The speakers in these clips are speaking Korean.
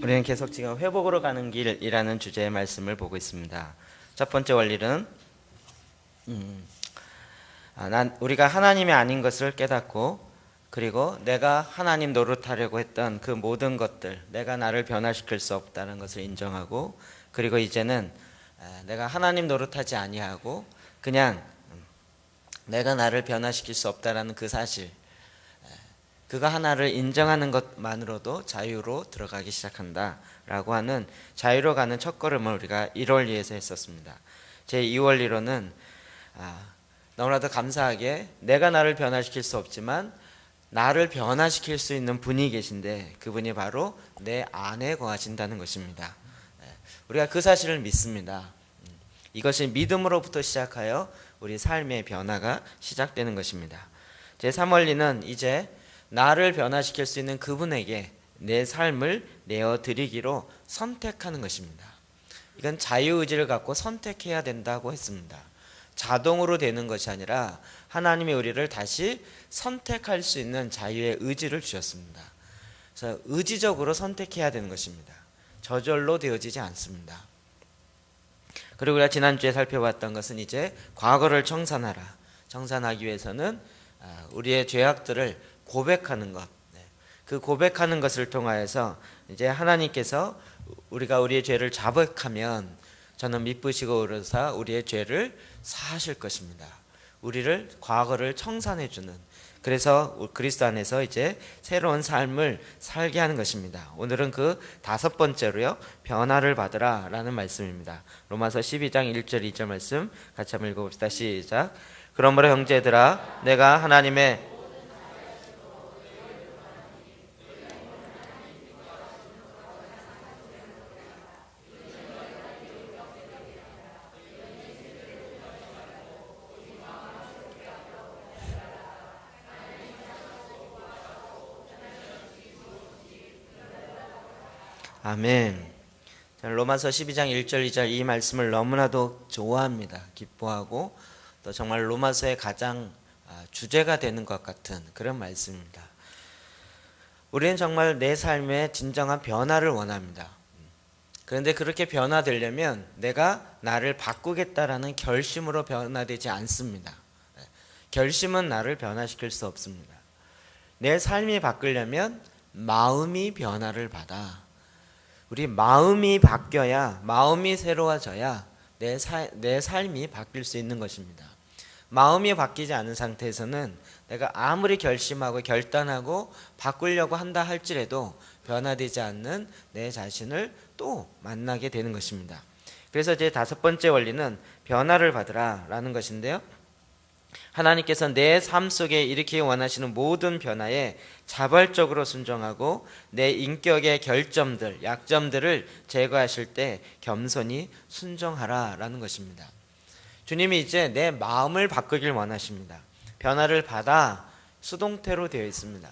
우리는 계속 지금 회복으로 가는 길이라는 주제의 말씀을 보고 있습니다. 첫 번째 원리는 우리가 하나님이 아닌 것을 깨닫고, 그리고 내가 하나님 노릇하려고 했던 그 모든 것들, 내가 나를 변화시킬 수 없다는 것을 인정하고, 그리고 이제는 내가 하나님 노릇하지 아니하고 그냥 내가 나를 변화시킬 수 없다라는 그 사실, 그거 하나를 인정하는 것만으로도 자유로 들어가기 시작한다라고 하는 자유로 가는 첫걸음을 우리가 1원리에서 했었습니다. 제 2원리로는 너무나도 감사하게 내가 나를 변화시킬 수 없지만 나를 변화시킬 수 있는 분이 계신데, 그분이 바로 내 안에 거하신다는 것입니다. 우리가 그 사실을 믿습니다. 이것이 믿음으로부터 시작하여 우리 삶의 변화가 시작되는 것입니다. 제 3원리는 이제 나를 변화시킬 수 있는 그분에게 내 삶을 내어드리기로 선택하는 것입니다. 이건 자유의지를 갖고 선택해야 된다고 했습니다. 자동으로 되는 것이 아니라 하나님이 우리를 다시 선택할 수 있는 자유의 의지를 주셨습니다. 그래서 의지적으로 선택해야 되는 것입니다. 저절로 되어지지 않습니다. 그리고 우리가 지난주에 살펴봤던 것은 이제 과거를 청산하기 위해서는 우리의 죄악들을 고백하는 것, 그 고백하는 것을 통하여서 이제 하나님께서 우리가 우리의 죄를 자백하면 저는 미쁘시고 의로사 우리의 죄를 사하실 것입니다. 우리를 과거를 청산해 주는, 그래서 그리스도 안에서 이제 새로운 삶을 살게 하는 것입니다. 오늘은 그 5번째로요, 변화를 받으라 라는 말씀입니다. 로마서 12장 1절 2절 말씀 같이 한번 읽어봅시다. 시작. 그러므로 형제들아, 내가 하나님의 아멘. 로마서 12장 1절 2절 이 말씀을 너무나도 좋아합니다. 기뻐하고 또 정말 로마서의 가장 주제가 되는 것 같은 그런 말씀입니다. 우리는 정말 내 삶에 진정한 변화를 원합니다. 그런데 그렇게 변화되려면 내가 나를 바꾸겠다라는 결심으로 변화되지 않습니다. 결심은 나를 변화시킬 수 없습니다. 내 삶이 바뀌려면 마음이 변화를 받아. 우리 마음이 바뀌어야, 마음이 새로워져야 내 삶이 바뀔 수 있는 것입니다. 마음이 바뀌지 않은 상태에서는 내가 아무리 결심하고 결단하고 바꾸려고 한다 할지라도 변화되지 않는 내 자신을 또 만나게 되는 것입니다. 그래서 제 5번째 원리는 변화를 받으라 라는 것인데요, 하나님께서 내 삶 속에 일으키기 원하시는 모든 변화에 자발적으로 순종하고 내 인격의 결점들, 약점들을 제거하실 때 겸손히 순종하라 라는 것입니다. 주님이 이제 내 마음을 바꾸길 원하십니다. 변화를 받아 수동태로 되어 있습니다.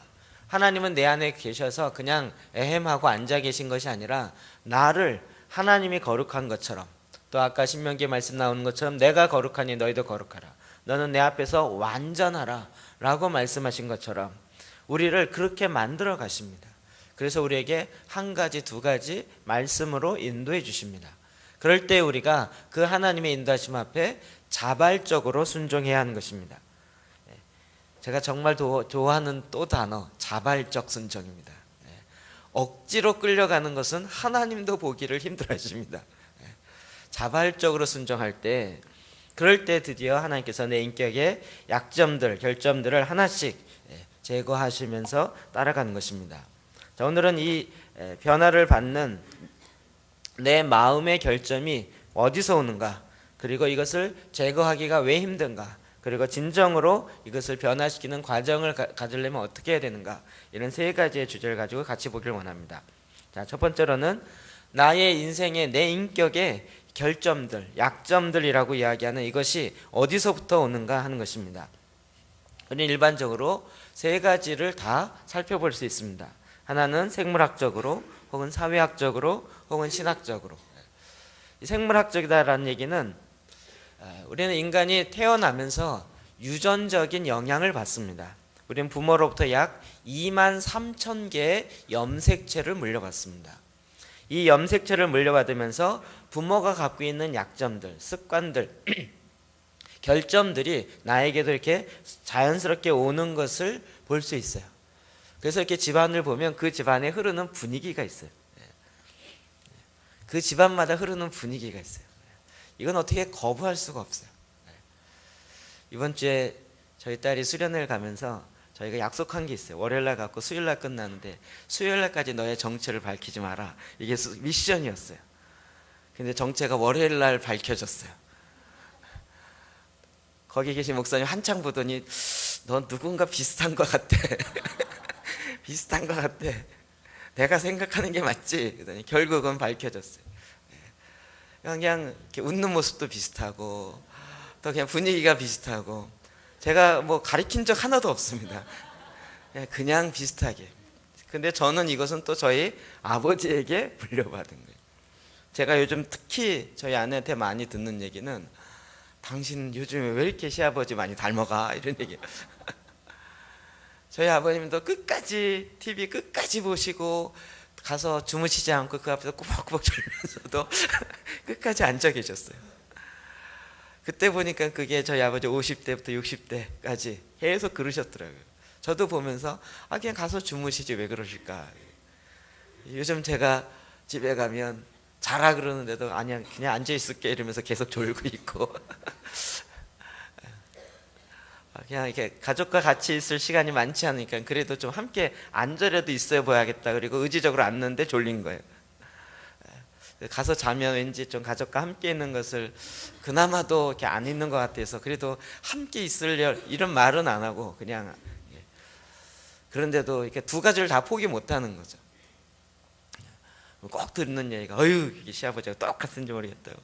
하나님은 내 안에 계셔서 그냥 에헴하고 앉아 계신 것이 아니라 나를 하나님이 거룩한 것처럼, 또 아까 신명기에 말씀 나오는 것처럼 내가 거룩하니 너희도 거룩하라, 너는 내 앞에서 완전하라 라고 말씀하신 것처럼 우리를 그렇게 만들어 가십니다. 그래서 우리에게 한 가지, 두 가지 말씀으로 인도해 주십니다. 그럴 때 우리가 그 하나님의 인도하심 앞에 자발적으로 순종해야 하는 것입니다. 제가 정말 좋아하는 또 단어, 자발적 순종입니다. 억지로 끌려가는 것은 하나님도 보기를 힘들어 하십니다. 자발적으로 순종할 때, 그럴 때 드디어 하나님께서 내 인격의 약점들, 결점들을 하나씩 제거하시면서 따라가는 것입니다. 자, 오늘은 이 변화를 받는 내 마음의 결점이 어디서 오는가, 그리고 이것을 제거하기가 왜 힘든가, 그리고 진정으로 이것을 변화시키는 과정을 가지려면 어떻게 해야 되는가, 이런 3가지의 주제를 가지고 같이 보길 원합니다. 자, 첫 번째로는 나의 인생의 내 인격의 결점들, 약점들이라고 이야기하는 이것이 어디서부터 오는가 하는 것입니다. 우리는 일반적으로 3가지를 다 살펴볼 수 있습니다. 하나는 생물학적으로, 혹은 사회학적으로, 혹은 신학적으로. 생물학적이다라는 얘기는 우리는 인간이 태어나면서 유전적인 영향을 받습니다. 우리는 부모로부터 약 2만 3천 개의 염색체를 물려받습니다. 이 염색체를 물려받으면서 부모가 갖고 있는 약점들, 습관들, 결점들이 나에게도 이렇게 자연스럽게 오는 것을 볼 수 있어요. 그래서 이렇게 집안을 보면 그 집안에 흐르는 분위기가 있어요. 그 집안마다 흐르는 분위기가 있어요. 이건 어떻게 거부할 수가 없어요. 이번 주에 저희 딸이 수련회를 가면서 저희가 약속한 게 있어요. 월요일날 갖고 수요일날 끝나는데 수요일날까지 너의 정체를 밝히지 마라. 이게 미션이었어요. 근데 정체가 월요일날 밝혀졌어요. 거기 계신 목사님 한창 보더니 넌 누군가 비슷한 것 같아. 비슷한 것 같아. 내가 생각하는 게 맞지? 그러더니 결국은 밝혀졌어요. 그냥 이렇게 웃는 모습도 비슷하고 또 그냥 분위기가 비슷하고 제가 뭐 가리킨 적 하나도 없습니다. 그냥 비슷하게. 근데 저는 이것은 또 저희 아버지에게 물려받은 거예요. 제가 요즘 특히 저희 아내한테 많이 듣는 얘기는 당신 요즘에 왜 이렇게 시아버지 많이 닮아가? 이런 얘기예요. 저희 아버님도 끝까지 TV 끝까지 보시고 가서 주무시지 않고 그 앞에서 꾸벅꾸벅 졸면서도 끝까지 앉아 계셨어요. 그때 보니까 그게 저희 아버지 50대부터 60대까지 계속 그러셨더라고요. 저도 보면서 그냥 가서 주무시지 왜 그러실까. 요즘 제가 집에 가면 자라 그러는데도 아니야 그냥 앉아 있을게 이러면서 계속 졸고 있고 그냥 이렇게 가족과 같이 있을 시간이 많지 않으니까 그래도 좀 함께 앉으려도 있어 보야겠다. 그리고 의지적으로 앉는데 졸린 거예요. 가서 자면 왠지 좀 가족과 함께 있는 것을 그나마도 이렇게 안 있는 것 같아서 그래도 함께 있으려 이런 말은 안 하고 그냥 그런데도 이렇게 두 가지를 다 포기 못 하는 거죠. 꼭 듣는 얘기가 어휴 이게 시아버지가 똑같은지 모르겠다고.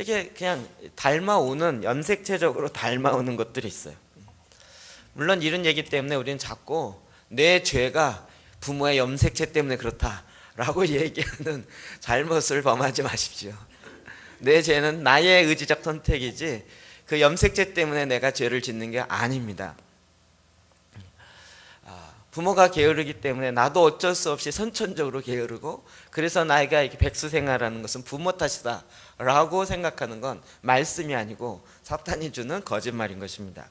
이게 그냥 닮아오는 염색체적으로 닮아오는 것들이 있어요. 물론 이런 얘기 때문에 우리는 자꾸 내 죄가 부모의 염색체 때문에 그렇다라고 얘기하는 잘못을 범하지 마십시오. 내 죄는 나의 의지적 선택이지 그 염색체 때문에 내가 죄를 짓는 게 아닙니다. 부모가 게으르기 때문에 나도 어쩔 수 없이 선천적으로 게으르고 그래서 나이가 이렇게 백수생활하는 것은 부모 탓이다 라고 생각하는 건 말씀이 아니고 사탄이 주는 거짓말인 것입니다.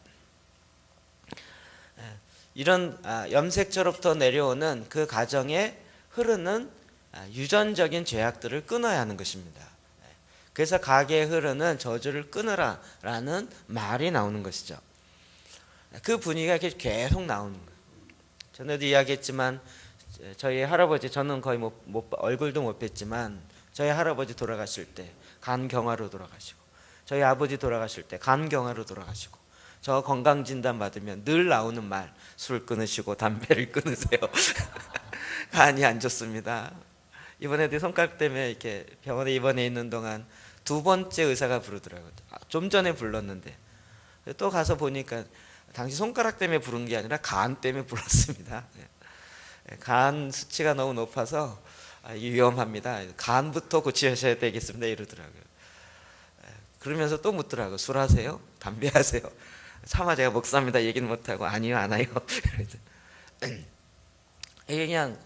이런 염색체로부터 내려오는 그 가정에 흐르는 유전적인 죄악들을 끊어야 하는 것입니다. 그래서 가게에 흐르는 저주를 끊으라 라는 말이 나오는 것이죠. 그 분위기가 이렇게 계속 나오는 거예요. 전에도 이야기했지만 저희 할아버지 저는 거의 얼굴도 못 뵀지만 저희 할아버지 돌아가실 때 간경화로 돌아가시고 저희 아버지 돌아가실 때 간경화로 돌아가시고 저 건강진단 받으면 늘 나오는 말 술 끊으시고 담배를 끊으세요. 간이 안 좋습니다. 이번에도 손가락 때문에 이렇게 병원에 입원해 있는 동안 두 번째 의사가 부르더라고요. 좀 전에 불렀는데 또 가서 보니까 당시 손가락 때문에 부른 게 아니라 간 때문에 불렀습니다. 간 수치가 너무 높아서 이게 위험합니다. 간부터 고치셔야 되겠습니다. 이러더라고요. 그러면서 또 묻더라고요. 술 하세요? 담배 하세요? 차마 제가 목사입니다 얘기는 못하고 아니요 안 해요. 이게 그냥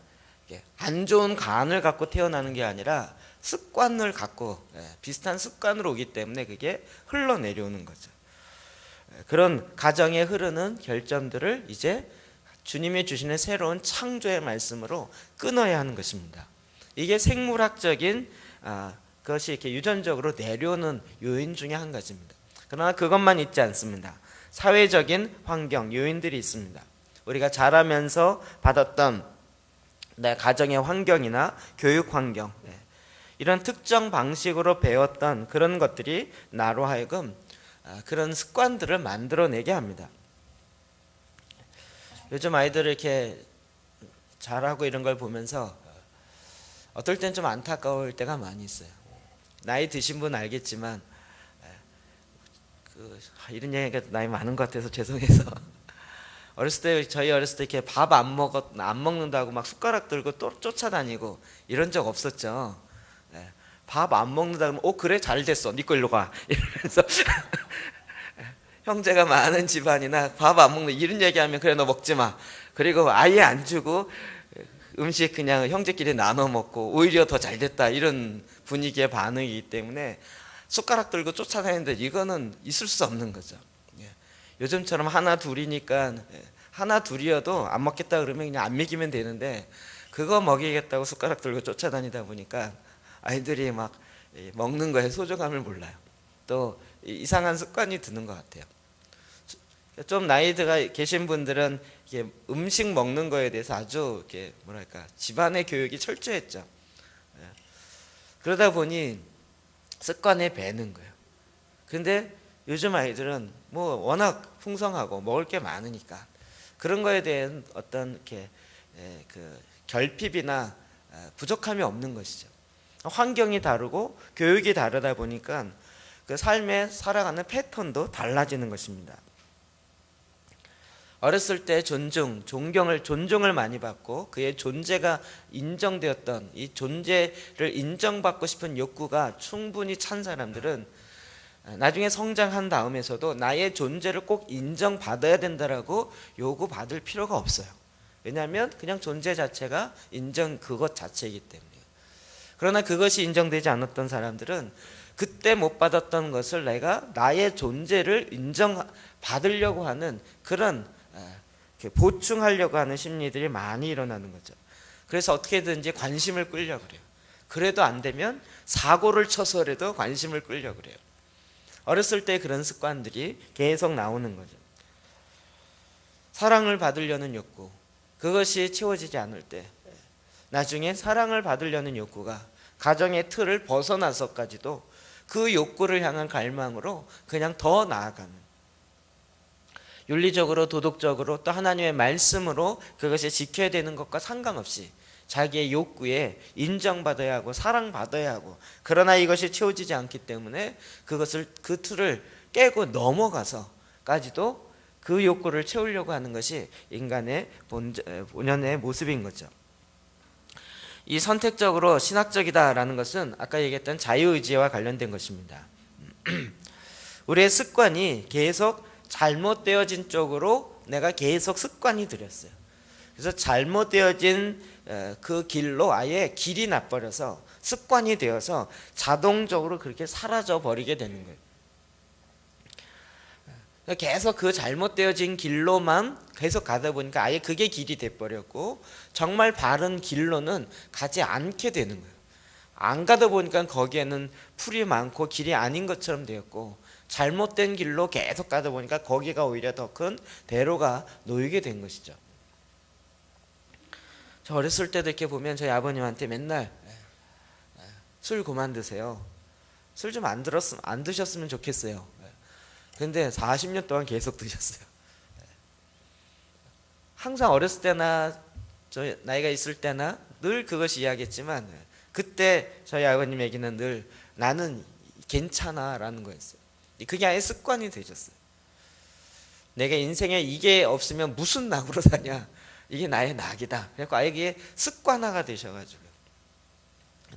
안 좋은 간을 갖고 태어나는 게 아니라 습관을 갖고 비슷한 습관으로 오기 때문에 그게 흘러내려오는 거죠. 그런 가정에 흐르는 결점들을 이제 주님이 주시는 새로운 창조의 말씀으로 끊어야 하는 것입니다. 이게 생물학적인 그것이 이렇게 유전적으로 내려오는 요인 중에 한 가지입니다. 그러나 그것만 있지 않습니다. 사회적인 환경 요인들이 있습니다. 우리가 자라면서 받았던 내 가정의 환경이나 교육 환경 이런 특정 방식으로 배웠던 그런 것들이 나로 하여금 그런 습관들을 만들어내게 합니다. 요즘 아이들 이렇게 잘하고 이런 걸 보면서 어떨 땐 좀 안타까울 때가 많이 있어요. 나이 드신 분 알겠지만 이런 얘기가 나이 많은 것 같아서 죄송해서 저희 어렸을 때 이렇게 밥 안 먹는다고 막 숟가락 들고 또 쫓아다니고 이런 적 없었죠. 밥 안 먹는다 그러면 그래 잘 됐어 니 거 일로 가 이러면서 형제가 많은 집안이나 밥 안 먹는 이런 얘기하면 그래 너 먹지 마 그리고 아예 안 주고 음식 그냥 형제끼리 나눠 먹고 오히려 더 잘 됐다 이런 분위기의 반응이기 때문에 숟가락 들고 쫓아다니는데 이거는 있을 수 없는 거죠. 요즘처럼 하나 둘이니까 하나 둘이어도 안 먹겠다 그러면 그냥 안 먹이면 되는데 그거 먹이겠다고 숟가락 들고 쫓아다니다 보니까 아이들이 막 먹는 거에 소중함을 몰라요. 또 이상한 습관이 드는 것 같아요. 좀 나이가 계신 분들은 음식 먹는 거에 대해서 아주 이렇게 뭐랄까 집안의 교육이 철저했죠. 그러다 보니 습관에 배는 거예요. 근데 요즘 아이들은 뭐 워낙 풍성하고 먹을 게 많으니까 그런 거에 대한 어떤 이렇게 그 결핍이나 부족함이 없는 것이죠. 환경이 다르고 교육이 다르다 보니까 그 삶에 살아가는 패턴도 달라지는 것입니다. 어렸을 때 존중을 많이 받고 그의 존재가 인정되었던 이 존재를 인정받고 싶은 욕구가 충분히 찬 사람들은 나중에 성장한 다음에서도 나의 존재를 꼭 인정받아야 된다라고 요구받을 필요가 없어요. 왜냐하면 그냥 존재 자체가 그것 자체이기 때문이에요. 그러나 그것이 인정되지 않았던 사람들은 그때 못 받았던 것을 내가 나의 존재를 인정받으려고 하는 그런 보충하려고 하는 심리들이 많이 일어나는 거죠. 그래서 어떻게든지 관심을 끌려고 그래요. 그래도 안 되면 사고를 쳐서라도 관심을 끌려고 그래요. 어렸을 때 그런 습관들이 계속 나오는 거죠. 사랑을 받으려는 욕구, 그것이 채워지지 않을 때 나중에 사랑을 받으려는 욕구가 가정의 틀을 벗어나서까지도 그 욕구를 향한 갈망으로 그냥 더 나아가는, 윤리적으로 도덕적으로 또 하나님의 말씀으로 그것이 지켜야 되는 것과 상관없이 자기의 욕구에 인정받아야 하고 사랑받아야 하고, 그러나 이것이 채워지지 않기 때문에 그 틀을 깨고 넘어가서까지도 그 욕구를 채우려고 하는 것이 인간의 본연의 모습인 거죠. 이 선택적으로 신학적이다라는 것은 아까 얘기했던 자유의지와 관련된 것입니다. 우리의 습관이 계속 잘못되어진 쪽으로 내가 계속 습관이 들였어요. 그래서 잘못되어진 그 길로 아예 길이 나버려서 습관이 되어서 자동적으로 그렇게 사라져 버리게 되는 거예요. 계속 그 잘못되어진 길로만 계속 가다 보니까 아예 그게 길이 돼버렸고 정말 바른 길로는 가지 않게 되는 거예요. 안 가다 보니까 거기에는 풀이 많고 길이 아닌 것처럼 되었고, 잘못된 길로 계속 가다 보니까 거기가 오히려 더 큰 대로가 놓이게 된 것이죠. 저 어렸을 때도 이렇게 보면 저희 아버님한테 맨날 술 그만 드세요. 술 좀 안 드셨으면 좋겠어요. 근데 40년 동안 계속 드셨어요. 항상 어렸을 때나 저 나이가 있을 때나 늘 그것이 이야기했지만 그때 저희 아버님에게는 늘 나는 괜찮아 라는 거였어요. 그게 아예 습관이 되셨어요. 내가 인생에 이게 없으면 무슨 낙으로 사냐, 이게 나의 낙이다. 그래서 아예 이게 습관화가 되셔가지고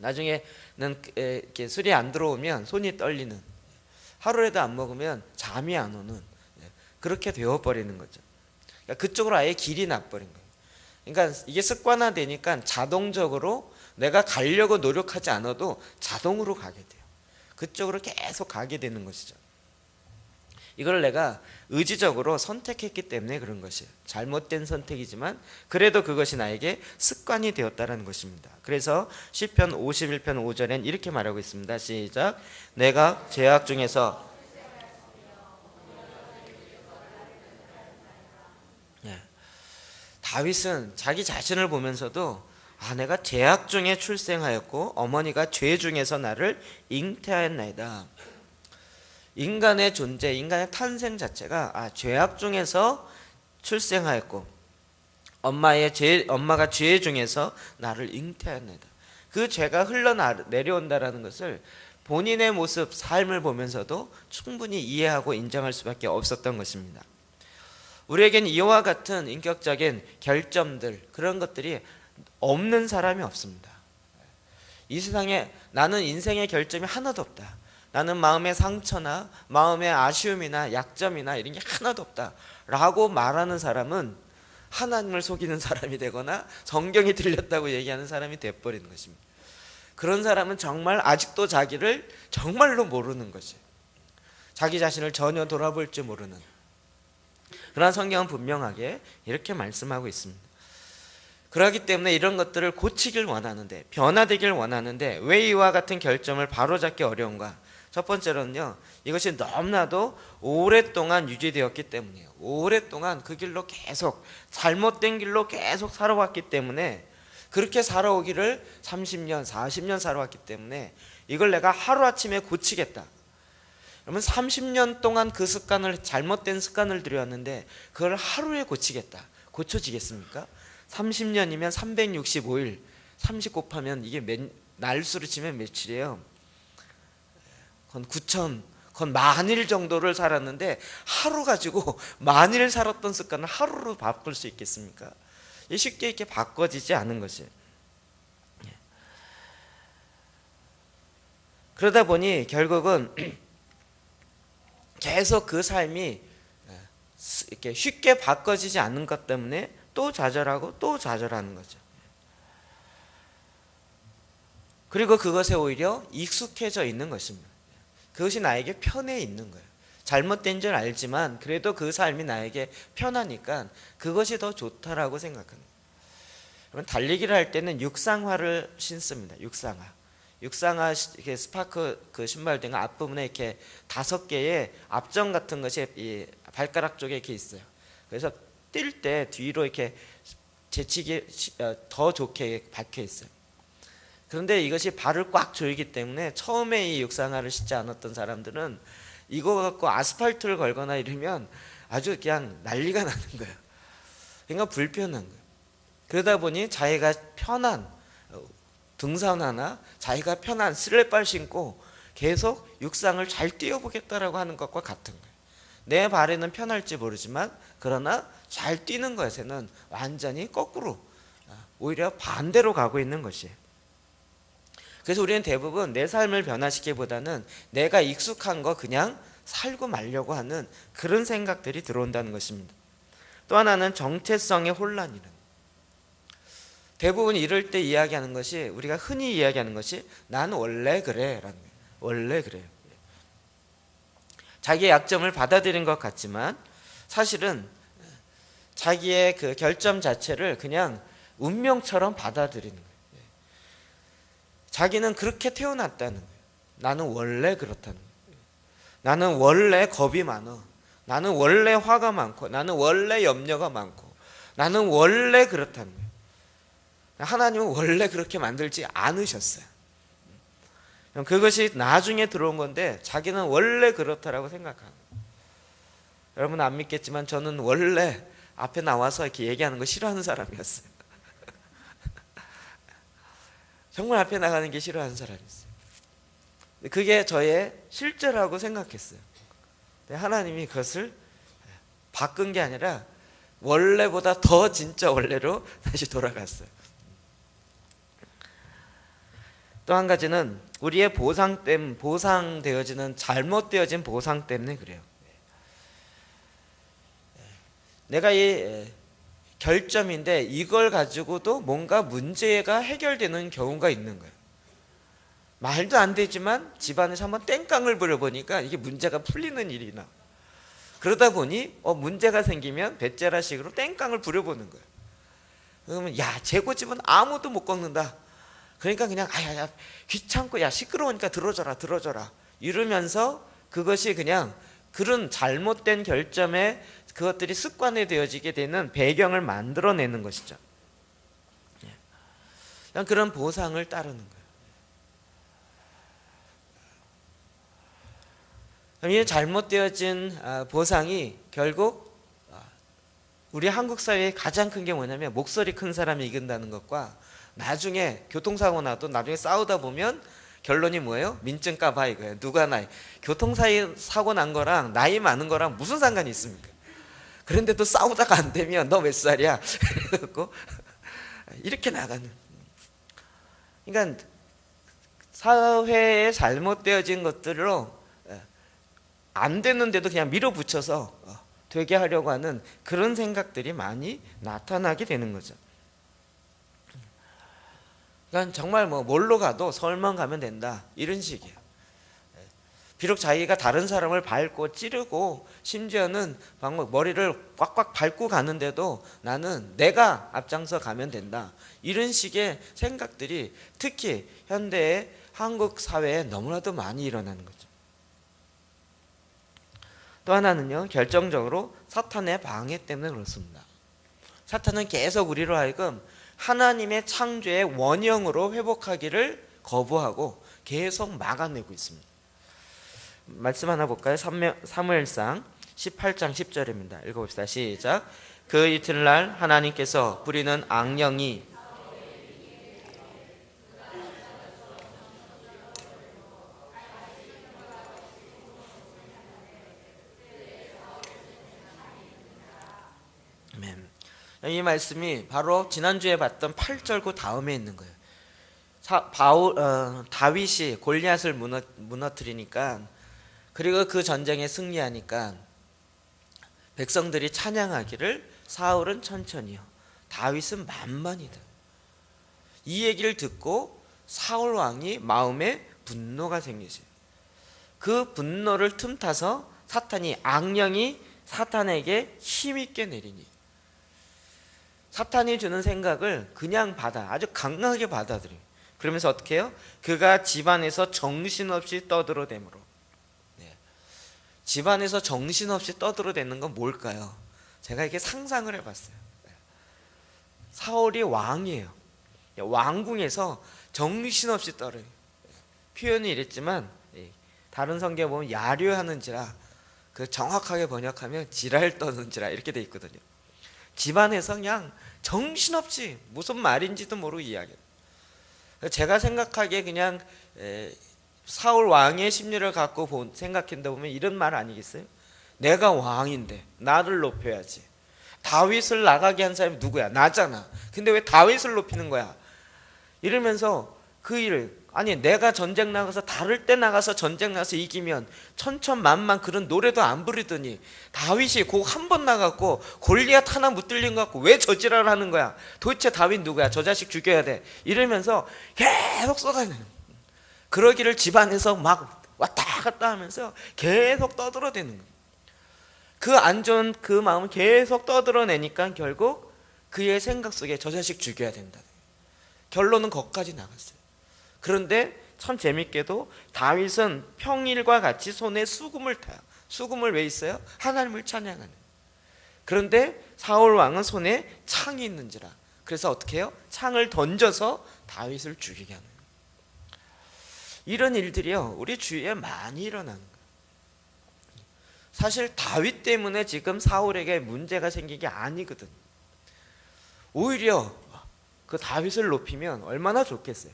나중에는 이렇게 술이 안 들어오면 손이 떨리는, 하루에도 안 먹으면 잠이 안 오는, 그렇게 되어버리는 거죠. 그러니까 그쪽으로 아예 길이 나버린 거예요. 그러니까 이게 습관화 되니까 자동적으로 내가 가려고 노력하지 않아도 자동으로 가게 돼요. 그쪽으로 계속 가게 되는 것이죠. 이걸 내가 의지적으로 선택했기 때문에 그런 것이에요. 잘못된 선택이지만 그래도 그것이 나에게 습관이 되었다는 것입니다. 그래서 시편 51편 5절엔 이렇게 말하고 있습니다. 시작. 내가 죄악 중에서 다윗은 자기 자신을 보면서도 내가 죄악 중에 출생하였고 어머니가 죄 중에서 나를 잉태하였나이다. 인간의 존재, 인간의 탄생 자체가 죄악 중에서 출생하였고 엄마가 죄 중에서 나를 잉태하였나이다. 그 죄가 흘러내려온다라는 것을 본인의 모습, 삶을 보면서도 충분히 이해하고 인정할 수밖에 없었던 것입니다. 우리에겐 이와 같은 인격적인 결점들, 그런 것들이 없는 사람이 없습니다. 이 세상에 나는 인생의 결점이 하나도 없다, 나는 마음의 상처나 마음의 아쉬움이나 약점이나 이런 게 하나도 없다 라고 말하는 사람은 하나님을 속이는 사람이 되거나 성경이 들렸다고 얘기하는 사람이 돼버리는 것입니다. 그런 사람은 정말 아직도 자기를 정말로 모르는 거지. 자기 자신을 전혀 돌아볼 줄 모르는. 그러나 성경은 분명하게 이렇게 말씀하고 있습니다. 그렇기 때문에 이런 것들을 고치길 원하는데, 변화되길 원하는데 왜 이와 같은 결점을 바로잡기 어려운가? 첫 번째로는요, 이것이 너무나도 오랫동안 유지되었기 때문이에요. 오랫동안 그 길로 계속, 잘못된 길로 계속 살아왔기 때문에, 그렇게 살아오기를 30년, 40년 살아왔기 때문에 이걸 내가 하루아침에 고치겠다. 그러면 30년 동안 그 습관을, 잘못된 습관을 들여왔는데 그걸 하루에 고치겠다. 고쳐지겠습니까? 30년이면 365일, 30 곱하면 이게 날수로 치면 며칠이에요? 건 9천, 건 만일 정도를 살았는데 하루 가지고 만일 살았던 습관을 하루로 바꿀 수 있겠습니까? 쉽게 이렇게 바꿔지지 않은 것이. 그러다 보니 결국은 계속 그 삶이 이렇게 쉽게 바꿔지지 않는 것 때문에 또 좌절하고 또 좌절하는 거죠. 그리고 그것에 오히려 익숙해져 있는 것입니다. 그것이 나에게 편해 있는 거예요. 잘못된 줄 알지만 그래도 그 삶이 나에게 편하니까 그것이 더 좋다라고 생각합니다. 그러면 달리기를 할 때는 육상화를 신습니다. 육상화 이렇게 스파크 그 신발 등 앞부분에 이렇게 5개의 앞정 같은 것이 이 발가락 쪽에 이렇게 있어요. 그래서 뛸 때 뒤로 이렇게 제치기 더 좋게 박혀 있어요. 그런데 이것이 발을 꽉 조이기 때문에 처음에 이 육상화를 신지 않았던 사람들은 이거 갖고 아스팔트를 걸거나 이러면 아주 그냥 난리가 나는 거예요. 그러니까 불편한 거예요. 그러다 보니 자기가 편한 등산화나 자기가 편한 슬랩발 신고 계속 육상을 잘 뛰어보겠다라고 하는 것과 같은 거예요. 내 발에는 편할지 모르지만 그러나 잘 뛰는 것에는 완전히 거꾸로, 오히려 반대로 가고 있는 것이에요. 그래서 우리는 대부분 내 삶을 변화시키기보다는 내가 익숙한 거 그냥 살고 말려고 하는 그런 생각들이 들어온다는 것입니다. 또 하나는 정체성의 혼란이라는, 대부분 이럴 때 이야기하는 것이, 우리가 흔히 이야기하는 것이 나는 원래 그래 라는 거예요. 원래 그래요. 자기의 약점을 받아들인 것 같지만 사실은 자기의 그 결점 자체를 그냥 운명처럼 받아들이는 거예요. 자기는 그렇게 태어났다는 거예요. 나는 원래 그렇다는 거예요. 나는 원래 겁이 많아. 나는 원래 화가 많고, 나는 원래 염려가 많고, 나는 원래 그렇다는 거예요. 하나님은 원래 그렇게 만들지 않으셨어요. 그것이 나중에 들어온 건데 자기는 원래 그렇다라고 생각하는 거예요. 여러분 안 믿겠지만 저는 원래 앞에 나와서 이렇게 얘기하는 거 싫어하는 사람이었어요. 정말 앞에 나가는 게 싫어하는 사람이었어요. 그게 저의 실제라고 생각했어요. 하나님이 그것을 바꾼 게 아니라 원래보다 더 진짜 원래로 다시 돌아갔어요. 또 한 가지는 우리의 보상되어지는, 잘못되어진 보상 때문에 그래요. 내가 이 결점인데 이걸 가지고도 뭔가 문제가 해결되는 경우가 있는 거예요. 말도 안 되지만 집안에서 한번 땡깡을 부려보니까 이게 문제가 풀리는 일이 나. 그러다 보니 문제가 생기면 배째라식으로 땡깡을 부려보는 거예요. 그러면 야, 제 고집은 아무도 못 꺾는다. 그러니까 그냥 야 귀찮고, 야 시끄러우니까 들어줘라 이러면서 그것이 그냥 그런 잘못된 결점에 그것들이 습관이 되어지게 되는 배경을 만들어내는 것이죠. 그냥 그런 보상을 따르는 거예요. 이 잘못되어진 보상이 결국 우리 한국 사회의 가장 큰 게 뭐냐면, 목소리 큰 사람이 이긴다는 것과 나중에 교통사고 나도 나중에 싸우다 보면 결론이 뭐예요? 민증 까봐 이거예요. 누가 나이, 교통사고 난 거랑 나이 많은 거랑 무슨 상관이 있습니까? 그런데도 싸우다가 안 되면 너 몇 살이야? 그래갖고 이렇게 나가는. 그러니까 사회에 잘못되어진 것들로 안 되는데도 그냥 밀어붙여서 되게 하려고 하는 그런 생각들이 많이 나타나게 되는 거죠. 그러니까 정말 뭐 뭘로 가도 서울만 가면 된다 이런 식이에요. 비록 자기가 다른 사람을 밟고 찌르고 심지어는 막 머리를 꽉꽉 밟고 가는데도 나는 내가 앞장서 가면 된다 이런 식의 생각들이 특히 현대의 한국 사회에 너무나도 많이 일어나는 거죠. 또 하나는요, 결정적으로 사탄의 방해 때문에 그렇습니다. 사탄은 계속 우리로 하여금 하나님의 창조의 원형으로 회복하기를 거부하고 계속 막아내고 있습니다. 말씀 하나 볼까요? 사무엘상 18장 10절입니다. 읽어봅시다. 시작. 그 이튿날 하나님께서 부리는 악령이 이 말씀이 바로 지난주에 봤던 8절 그 다음에 있는 거예요. 다윗이 골리앗을 무너뜨리니까, 그리고 그 전쟁에 승리하니까 백성들이 찬양하기를 사울은 천천히요, 다윗은 만만이다. 이 얘기를 듣고 사울 왕이 마음에 분노가 생기죠. 그 분노를 틈타서 악령이 사탄에게 힘있게 내리니 사탄이 주는 생각을 그냥 아주 강하게 받아들여요. 그러면서 어떻게 해요? 그가 집안에서 정신없이 떠들어대므로. 집안에서 정신없이 떠들어대는 건 뭘까요? 제가 이렇게 상상을 해봤어요. 사울이 왕이에요. 왕궁에서 정신없이 떨어요. 표현이 이랬지만 다른 성경에 보면 야류하는지라, 그 정확하게 번역하면 지랄 떠는지라 이렇게 돼 있거든요. 집안에서 그냥 정신없이 무슨 말인지도 모르고 이야기해요. 제가 생각하기에 그냥 사울 왕의 심리를 갖고 생각한다 보면 이런 말 아니겠어요? 내가 왕인데 나를 높여야지. 다윗을 나가게 한 사람이 누구야? 나잖아. 근데 왜 다윗을 높이는 거야? 이러면서 그 일을, 아니 내가 전쟁 나가서 다를 때 나가서 전쟁 나가서 이기면 천천만만 그런 노래도 안 부르더니 다윗이 곡 한 번 나갔고 골리앗 하나 못 들린 것 같고 왜 저지랄을 하는 거야? 도대체 다윗 누구야? 저 자식 죽여야 돼. 이러면서 계속 쏟아내는, 그러기를 집안에서 막 왔다 갔다 하면서 계속 떠들어대는 거예요. 그 안 좋은 그 마음을 계속 떠들어내니까 결국 그의 생각 속에 저 자식 죽여야 된다. 결론은 거기까지 나갔어요. 그런데 참 재밌게도 다윗은 평일과 같이 손에 수금을 타요. 수금을 왜 있어요? 하나님을 찬양하는. 그런데 사울 왕은 손에 창이 있는지라, 그래서 어떻게 해요? 창을 던져서 다윗을 죽이게 하는 거예요. 이런 일들이요, 우리 주위에 많이 일어나는 거예요. 사실 다윗 때문에 지금 사울에게 문제가 생긴 게 아니거든요. 오히려 그 다윗을 높이면 얼마나 좋겠어요.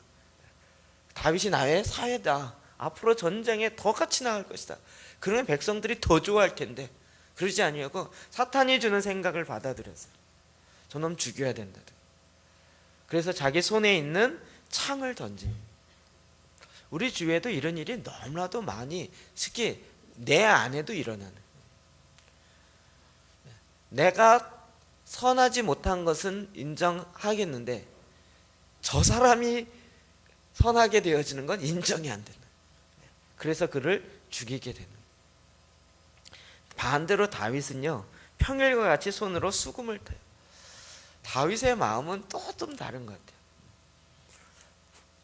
다윗이 나의 사회다, 앞으로 전쟁에 더 같이 나갈 것이다, 그러면 백성들이 더 좋아할 텐데 그러지 아니하고 사탄이 주는 생각을 받아들였어요. 저놈 죽여야 된다. 그래서 자기 손에 있는 창을 던집니다. 우리 주위에도 이런 일이 너무나도 많이, 특히 내 안에도 일어나는, 내가 선하지 못한 것은 인정하겠는데 저 사람이 선하게 되어지는 건 인정이 안 된다. 그래서 그를 죽이게 되는. 반대로 다윗은요, 평일과 같이 손으로 수금을 타요. 다윗의 마음은 또 좀 다른 것 같아요.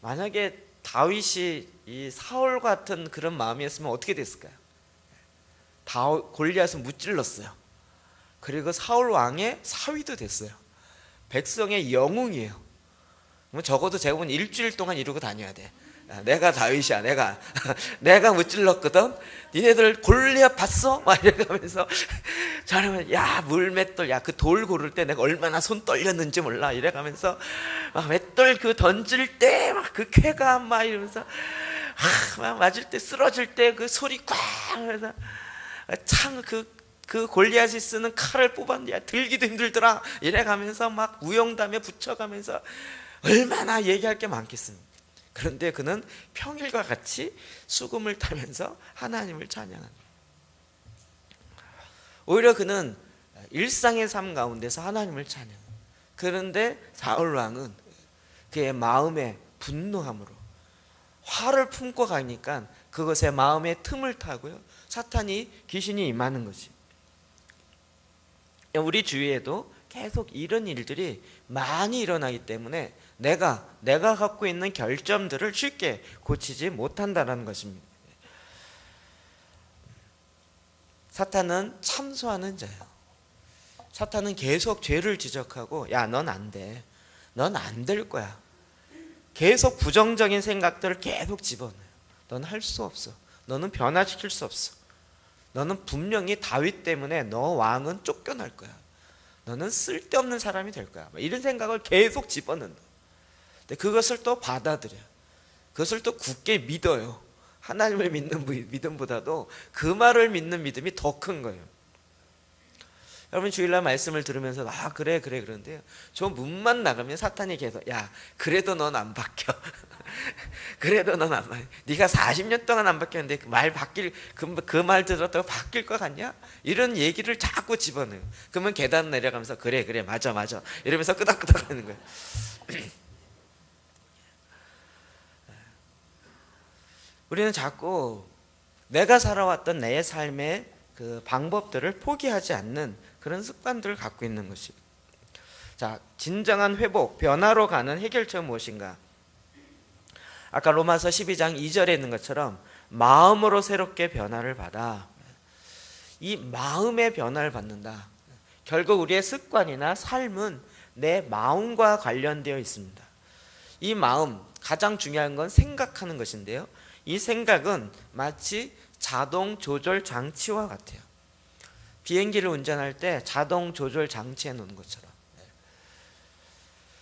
만약에 다윗이 이 사울 같은 그런 마음이었으면 어떻게 됐을까요? 골리앗은 무찔렀어요. 그리고 사울 왕의 사위도 됐어요. 백성의 영웅이에요. 뭐 적어도 제가 보면 일주일 동안 이러고 다녀야 돼. 내가 다윗이야, 내가 무찔렀거든. 니네들 골리앗 봤어? 막 이래가면서 저러면 야 물맷돌, 야 그 돌 고를 때 내가 얼마나 손 떨렸는지 몰라 이래가면서 막 맷돌 그 던질 때 막 그 쾌감 막 이러면서 막 맞을 때 쓰러질 때 그 소리 꽝 하면서 창 그 골리앗이 쓰는 칼을 뽑았는데 들기도 힘들더라 이래가면서 막 우영담에 붙여가면서 얼마나 얘기할 게 많겠습니까? 그런데 그는 평일과 같이 수금을 타면서 하나님을 찬양합니다. 오히려 그는 일상의 삶 가운데서 하나님을 찬양. 그런데 사울 왕은 그의 마음의 분노함으로 화를 품고 가니까 그것에 마음의 틈을 타고요, 사탄이, 귀신이 임하는 것이. 우리 주위에도 계속 이런 일들이 많이 일어나기 때문에 내가 갖고 있는 결점들을 쉽게 고치지 못한다는 것입니다. 사탄은 참소하는 자예요. 사탄은 계속 죄를 지적하고, 야, 넌 안 돼. 넌 안 될 거야. 계속 부정적인 생각들을 계속 집어넣어요. 넌 할 수 없어. 너는 변화시킬 수 없어. 너는 분명히 다윗 때문에 너 왕은 쫓겨날 거야. 너는 쓸데없는 사람이 될 거야. 이런 생각을 계속 집어넣는다. 근데 그것을 또 받아들여요. 그것을 또 굳게 믿어요. 하나님을 믿는 믿음보다도 그 말을 믿는 믿음이 더 큰 거예요. 여러분, 주일날 말씀을 들으면서 그래 그러는데요, 저 문만 나가면 사탄이 계속, 야, 그래도 넌 안 바뀌어. 그래도 넌 안 바뀌어. 네가 40년 동안 안 바뀌었는데 그 말 들었다고 바뀔 것 같냐? 이런 얘기를 자꾸 집어넣어요. 그러면 계단 내려가면서 그래 맞아 이러면서 끄덕끄덕 하는 거예요. 우리는 자꾸 내가 살아왔던 내 삶의 그 방법들을 포기하지 않는 그런 습관들을 갖고 있는 것입니다. 자, 진정한 회복, 변화로 가는 해결책은 무엇인가? 아까 로마서 12장 2절에 있는 것처럼 마음으로 새롭게 변화를 받아. 이 마음의 변화를 받는다. 결국 우리의 습관이나 삶은 내 마음과 관련되어 있습니다. 이 마음, 가장 중요한 건 생각하는 것인데요, 이 생각은 마치 자동 조절 장치와 같아요. 비행기를 운전할 때 자동 조절 장치에 놓는 것처럼.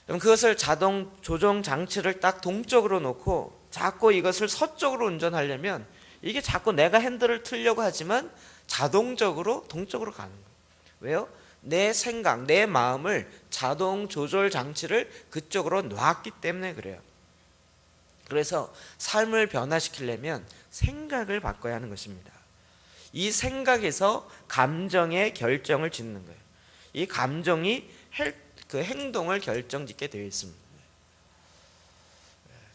그럼 그것을 자동 조정 장치를 딱 동쪽으로 놓고 자꾸 이것을 서쪽으로 운전하려면 이게 자꾸 내가 핸들을 틀려고 하지만 자동적으로 동쪽으로 가는 거예요. 왜요? 내 생각, 내 마음을 자동 조절 장치를 그쪽으로 놨기 때문에 그래요. 그래서 삶을 변화시키려면 생각을 바꿔야 하는 것입니다. 이 생각에서 감정의 결정을 짓는 거예요. 이 감정이 그 행동을 결정짓게 되어 있습니다.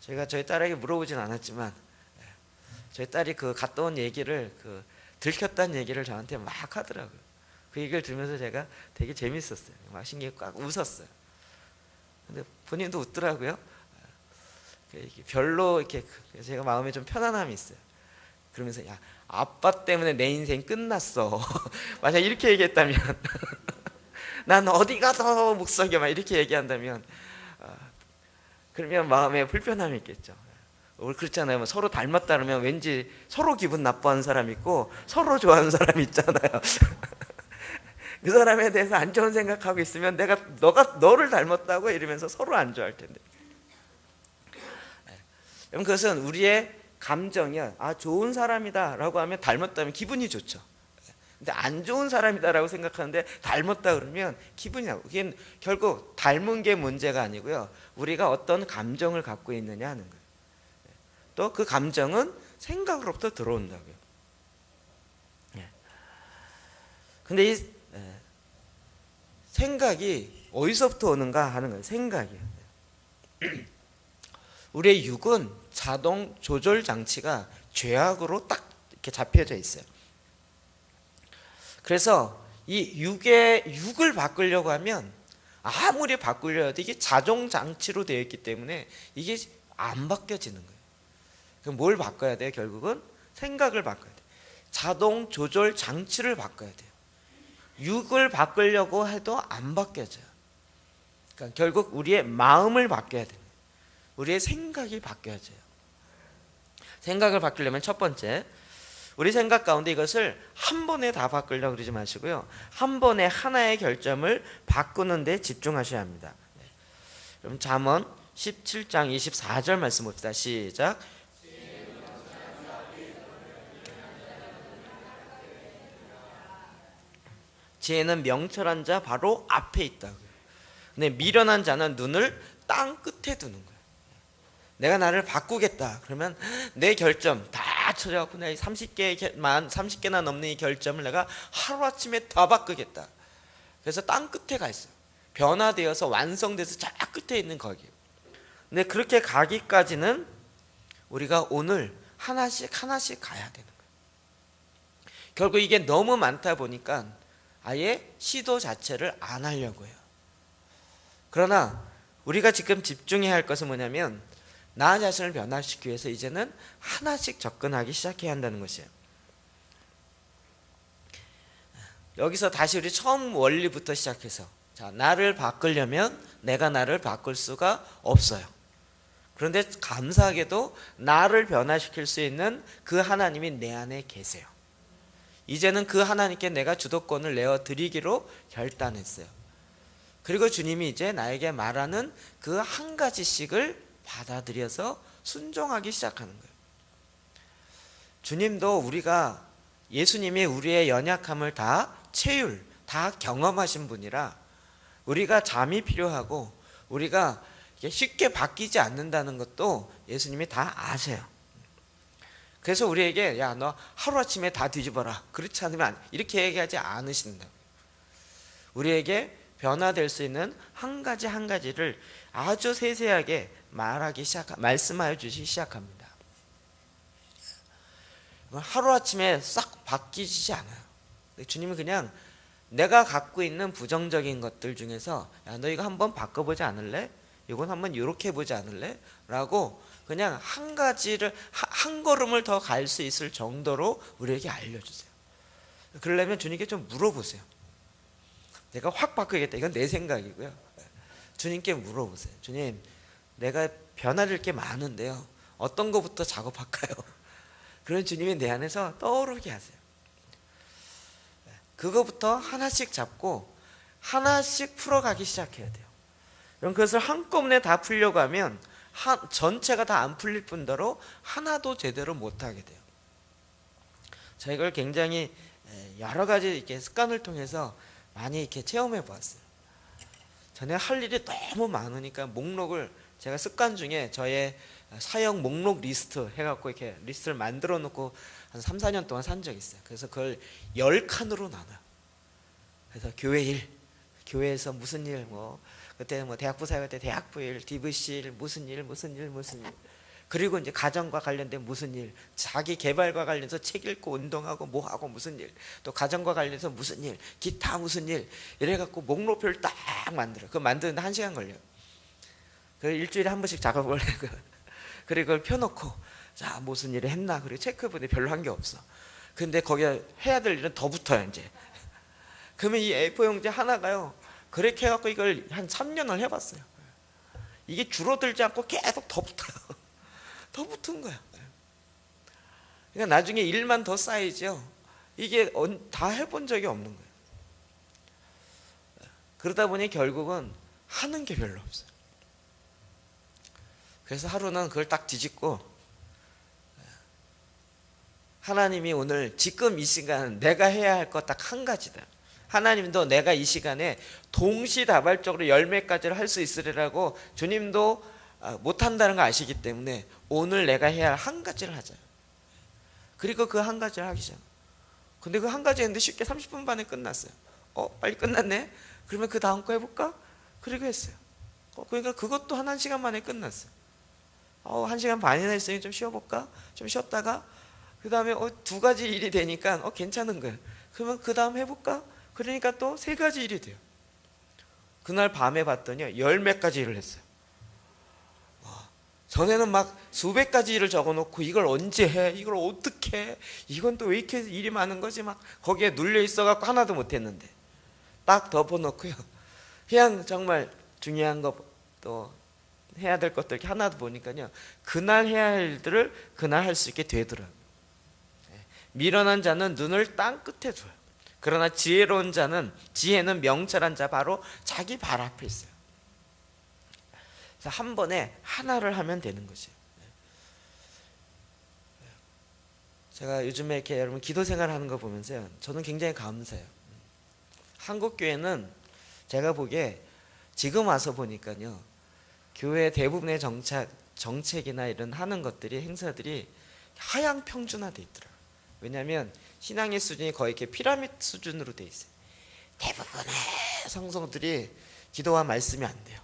제가 저희 딸에게 물어보진 않았지만 저희 딸이 그 갔다 온 얘기를, 그 들켰다는 얘기를 저한테 막 하더라고요. 그 얘기를 들으면서 제가 되게 재밌었어요. 막 신기해 꽉 웃었어요. 근데 본인도 웃더라고요. 별로 이렇게 제가 마음에 좀 편안함이 있어요. 그러면서, 야, 아빠 때문에 내 인생 끝났어. 만약 이렇게 얘기했다면 난 어디 가서 못 살게 막 이렇게 얘기한다면 그러면 마음에 불편함이 있겠죠. 우리 그렇잖아요. 뭐 서로 닮았다 그러면 왠지 서로 기분 나빠하는 사람 있고 서로 좋아하는 사람 있잖아요. 그 사람에 대해서 안 좋은 생각하고 있으면 너를 닮았다고 이러면서 서로 안 좋아할 텐데. 그럼 그것은 우리의 감정이야. 아, 좋은 사람이다 라고 하면, 닮았다면 기분이 좋죠. 근데 안 좋은 사람이다 라고 생각하는데 닮았다 그러면 기분이 나고, 그게 결국 닮은 게 문제가 아니고요, 우리가 어떤 감정을 갖고 있느냐 하는 거예요. 또 그 감정은 생각으로부터 들어온다고요. 근데 이 생각이 어디서부터 오는가 하는 거예요. 생각이요. 우리의 육은 자동 조절 장치가 죄악으로 딱 이렇게 잡혀져 있어요. 그래서 이 육을 바꾸려고 하면 아무리 바꾸려 해도 이게 자동 장치로 되어 있기 때문에 이게 안 바뀌어지는 거예요. 그럼 뭘 바꿔야 돼요? 결국은 생각을 바꿔야 돼요. 자동 조절 장치를 바꿔야 돼요. 육을 바꾸려고 해도 안 바뀌어져요. 그러니까 결국 우리의 마음을 바꿔야 돼요. 우리의 생각이 바뀌어져요. 생각을 바꾸려면 첫 번째, 우리 생각 가운데 이것을 한 번에 다 바꾸려고 그러지 마시고요, 한 번에 하나의 결점을 바꾸는 데 집중하셔야 합니다. 그럼 잠언 17장 24절 말씀 봅시다. 시작. 지혜는 명철한 자 바로 앞에 있다고요. 근데 미련한 자는 눈을 땅 끝에 두는 거예요. 내가 나를 바꾸겠다 그러면 내 결점 다 쫙 쳐져갖고 내가 30개나 넘는 이 결점을 내가 하루아침에 다 바꾸겠다. 그래서 땅 끝에 가 있어요. 변화되어서 완성돼서 저 끝에 있는 거기에요. 근데 그렇게 가기까지는 우리가 오늘 하나씩 가야 되는 거예요. 결국 이게 너무 많다 보니까 아예 시도 자체를 안 하려고 해요. 그러나 우리가 지금 집중해야 할 것은 뭐냐면 나 자신을 변화시키기 위해서 이제는 하나씩 접근하기 시작해야 한다는 것이에요. 여기서 다시 우리 처음 원리부터 시작해서 자, 나를 바꾸려면 내가 나를 바꿀 수가 없어요. 그런데 감사하게도 나를 변화시킬 수 있는 그 하나님이 내 안에 계세요. 이제는 그 하나님께 내가 주도권을 내어드리기로 결단했어요. 그리고 주님이 이제 나에게 말하는 그 한 가지씩을 받아들여서 순종하기 시작하는 거예요. 주님도 예수님이 우리의 연약함을 다 다 경험하신 분이라 우리가 잠이 필요하고 우리가 쉽게 바뀌지 않는다는 것도 예수님이 다 아세요. 그래서 우리에게 야, 너 하루아침에 다 뒤집어라. 그렇지 않으면 이렇게 얘기하지 않으신다. 우리에게 변화될 수 있는 한 가지를 아주 세세하게 말씀하여 주시기 시작합니다. 하루아침에 싹 바뀌지 않아요. 주님은 그냥 내가 갖고 있는 부정적인 것들 중에서 야, 너 이거 한번 바꿔보지 않을래? 이건 한번 이렇게 해보지 않을래? 라고 그냥 한 걸음을 더 갈 수 있을 정도로 우리에게 알려주세요. 그러려면 주님께 좀 물어보세요. 내가 확 바꾸겠다. 이건 내 생각이고요. 주님께 물어보세요. 주님, 내가 변화될 게 많은데요. 어떤 거부터 작업할까요? 그런 주님이 내 안에서 떠오르게 하세요. 그거부터 하나씩 잡고 하나씩 풀어가기 시작해야 돼요. 그럼 그것을 한꺼번에 다 풀려고 하면 전체가 다 안 풀릴 뿐더러 하나도 제대로 못하게 돼요. 제가 이걸 굉장히 여러 가지 이렇게 습관을 통해서 많이 이렇게 체험해 보았어요. 전에 할 일이 너무 많으니까 제가 습관 중에 저의 사역 목록 리스트 해갖고 이렇게 리스트를 만들어 놓고 한 3, 4년 동안 산 적이 있어요. 그래서 그걸 10칸으로 나눠요. 그래서 교회 일, 교회에서 무슨 일, 그때 대학부 사역할 때 대학부 일, DVC 일, 무슨 일. 그리고 이제 가정과 관련된 무슨 일, 자기 개발과 관련해서 책 읽고 운동하고 뭐하고 무슨 일, 또 가정과 관련해서 무슨 일, 기타 무슨 일, 이래갖고 목록표를 딱 만들어요. 그거 만드는데 1시간 걸려요. 그래서 일주일에 한 번씩 작업을 해요. 그리고 그걸 펴놓고 자 무슨 일을 했나 그리고 체크해보는데 별로 한 게 없어. 근데 거기에 해야 될 일은 더 붙어요 이제. 그러면 이 A4 용지 하나가요 그렇게 해갖고 이걸 한 3년을 해봤어요. 이게 줄어들지 않고 계속 더 붙어요. 더 붙은 거야. 그러니까 나중에 일만 더 쌓이죠. 이게 다 해본 적이 없는 거예요. 그러다 보니 결국은 하는 게 별로 없어요. 그래서 하루는 그걸 딱 뒤집고 하나님이 오늘 지금 이 시간 내가 해야 할 것 딱 한 가지다. 하나님도 내가 이 시간에 동시다발적으로 열 가지를 할 수 있으리라고 주님도 못한다는 거 아시기 때문에 오늘 내가 해야 할 한 가지를 하자. 그리고 그 한 가지를 하기 시작. 근데 그 한 가지 했는데 쉽게 30분 만에 끝났어요. 빨리 끝났네. 그러면 그 다음 거 해볼까? 그리고 했어요. 그러니까 그것도 한 시간 만에 끝났어요. 1시간 반이나 했으니 좀 쉬어볼까? 좀 쉬었다가 그 다음에 2가지 일이 되니까 괜찮은 거예요. 그러면 그 다음 해볼까? 그러니까 또 3가지 일이 돼요. 그날 밤에 봤더니 10몇 가지 일을 했어요. 전에는 막 수백 가지 일을 적어놓고 이걸 언제 해? 이걸 어떻게 해? 이건 또 왜 이렇게 일이 많은 거지? 막 거기에 눌려 있어갖고 하나도 못했는데 딱 덮어놓고요. 그냥 정말 중요한 거 또 해야 될 것들 이렇게 하나도 보니까요. 그날 해야 할 일들을 그날 할 수 있게 되더라고요. 미련한 자는 눈을 땅 끝에 둬요. 그러나 지혜로운 지혜는 명철한 자 바로 자기 발 앞에 있어요. 그래서 한 번에 하나를 하면 되는 거죠. 제가 요즘에 이렇게 여러분 기도 생활하는 거 보면서요. 저는 굉장히 감사해요. 한국 교회는 제가 보기에 지금 와서 보니까요. 교회 대부분의 정책이나 이런 하는 것들이 행사들이 하향 평준화돼 있더라고요. 왜냐하면 신앙의 수준이 거의 이렇게 피라미드 수준으로 돼 있어요. 대부분의 성도들이 기도와 말씀이 안 돼요.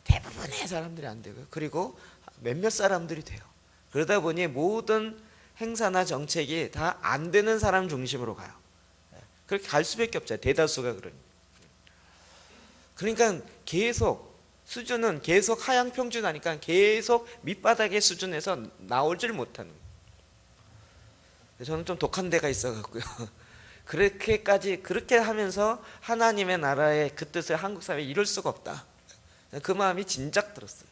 대부분의 사람들이 안 되고요. 그리고 몇몇 사람들이 돼요. 그러다 보니 모든 행사나 정책이 다 안 되는 사람 중심으로 가요. 그렇게 갈 수밖에 없잖아요. 대다수가 그러니. 그러니까 계속 수준은 계속 하향 평준하니까 계속 밑바닥의 수준에서 나오질 못하는 거예요. 저는 좀 독한 데가 있어갖고요. 그렇게 하면서 하나님의 나라의 그 뜻을 한국 사회에 이룰 수가 없다. 그 마음이 진작 들었어요.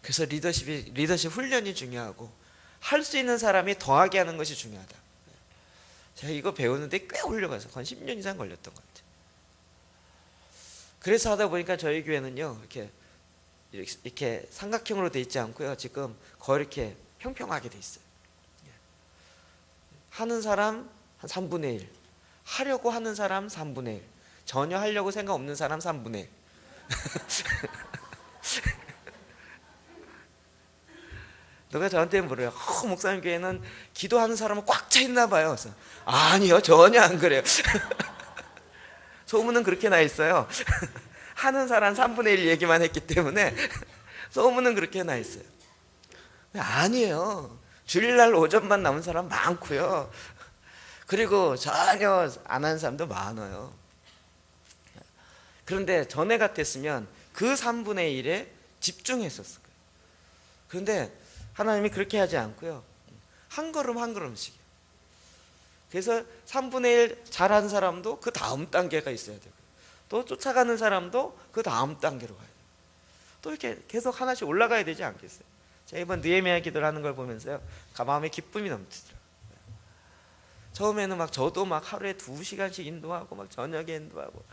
그래서 리더십 훈련이 중요하고 할 수 있는 사람이 더하게 하는 것이 중요하다. 제가 이거 배우는데 꽤 오래가서 한 10년 이상 걸렸던 것 같아요. 그래서 하다 보니까 저희 교회는요 이렇게 삼각형으로 돼 있지 않고요, 지금 거의 이렇게 평평하게 돼 있어요. 하는 사람 한 3분의 1, 하려고 하는 사람 3분의 1, 전혀 하려고 생각 없는 사람 3분의 1. 누가 저한테 물어요. 목사님 교회는 기도하는 사람은 꽉 차 있나 봐요. 그래서 아니요, 전혀 안 그래요. 소문은 그렇게 나 있어요. 하는 사람 3분의 1 얘기만 했기 때문에 소문은 그렇게 나 있어요. 아니에요. 주일날 오전만 남은 사람 많고요. 그리고 전혀 안 하는 사람도 많아요. 그런데 전에 같았으면 그 3분의 1에 집중했었을 거예요. 그런데 하나님이 그렇게 하지 않고요, 한 걸음 한 걸음씩이에요. 그래서 3분의 1 잘하는 사람도 그 다음 단계가 있어야 되고, 또 쫓아가는 사람도 그 다음 단계로 가야 돼요. 또 이렇게 계속 하나씩 올라가야 되지 않겠어요? 제가 이번 느헤미야 기도를 하는 걸 보면서요, 마음에 기쁨이 넘치더라고요. 처음에는 저도 하루에 2시간씩 인도하고 저녁에 인도하고,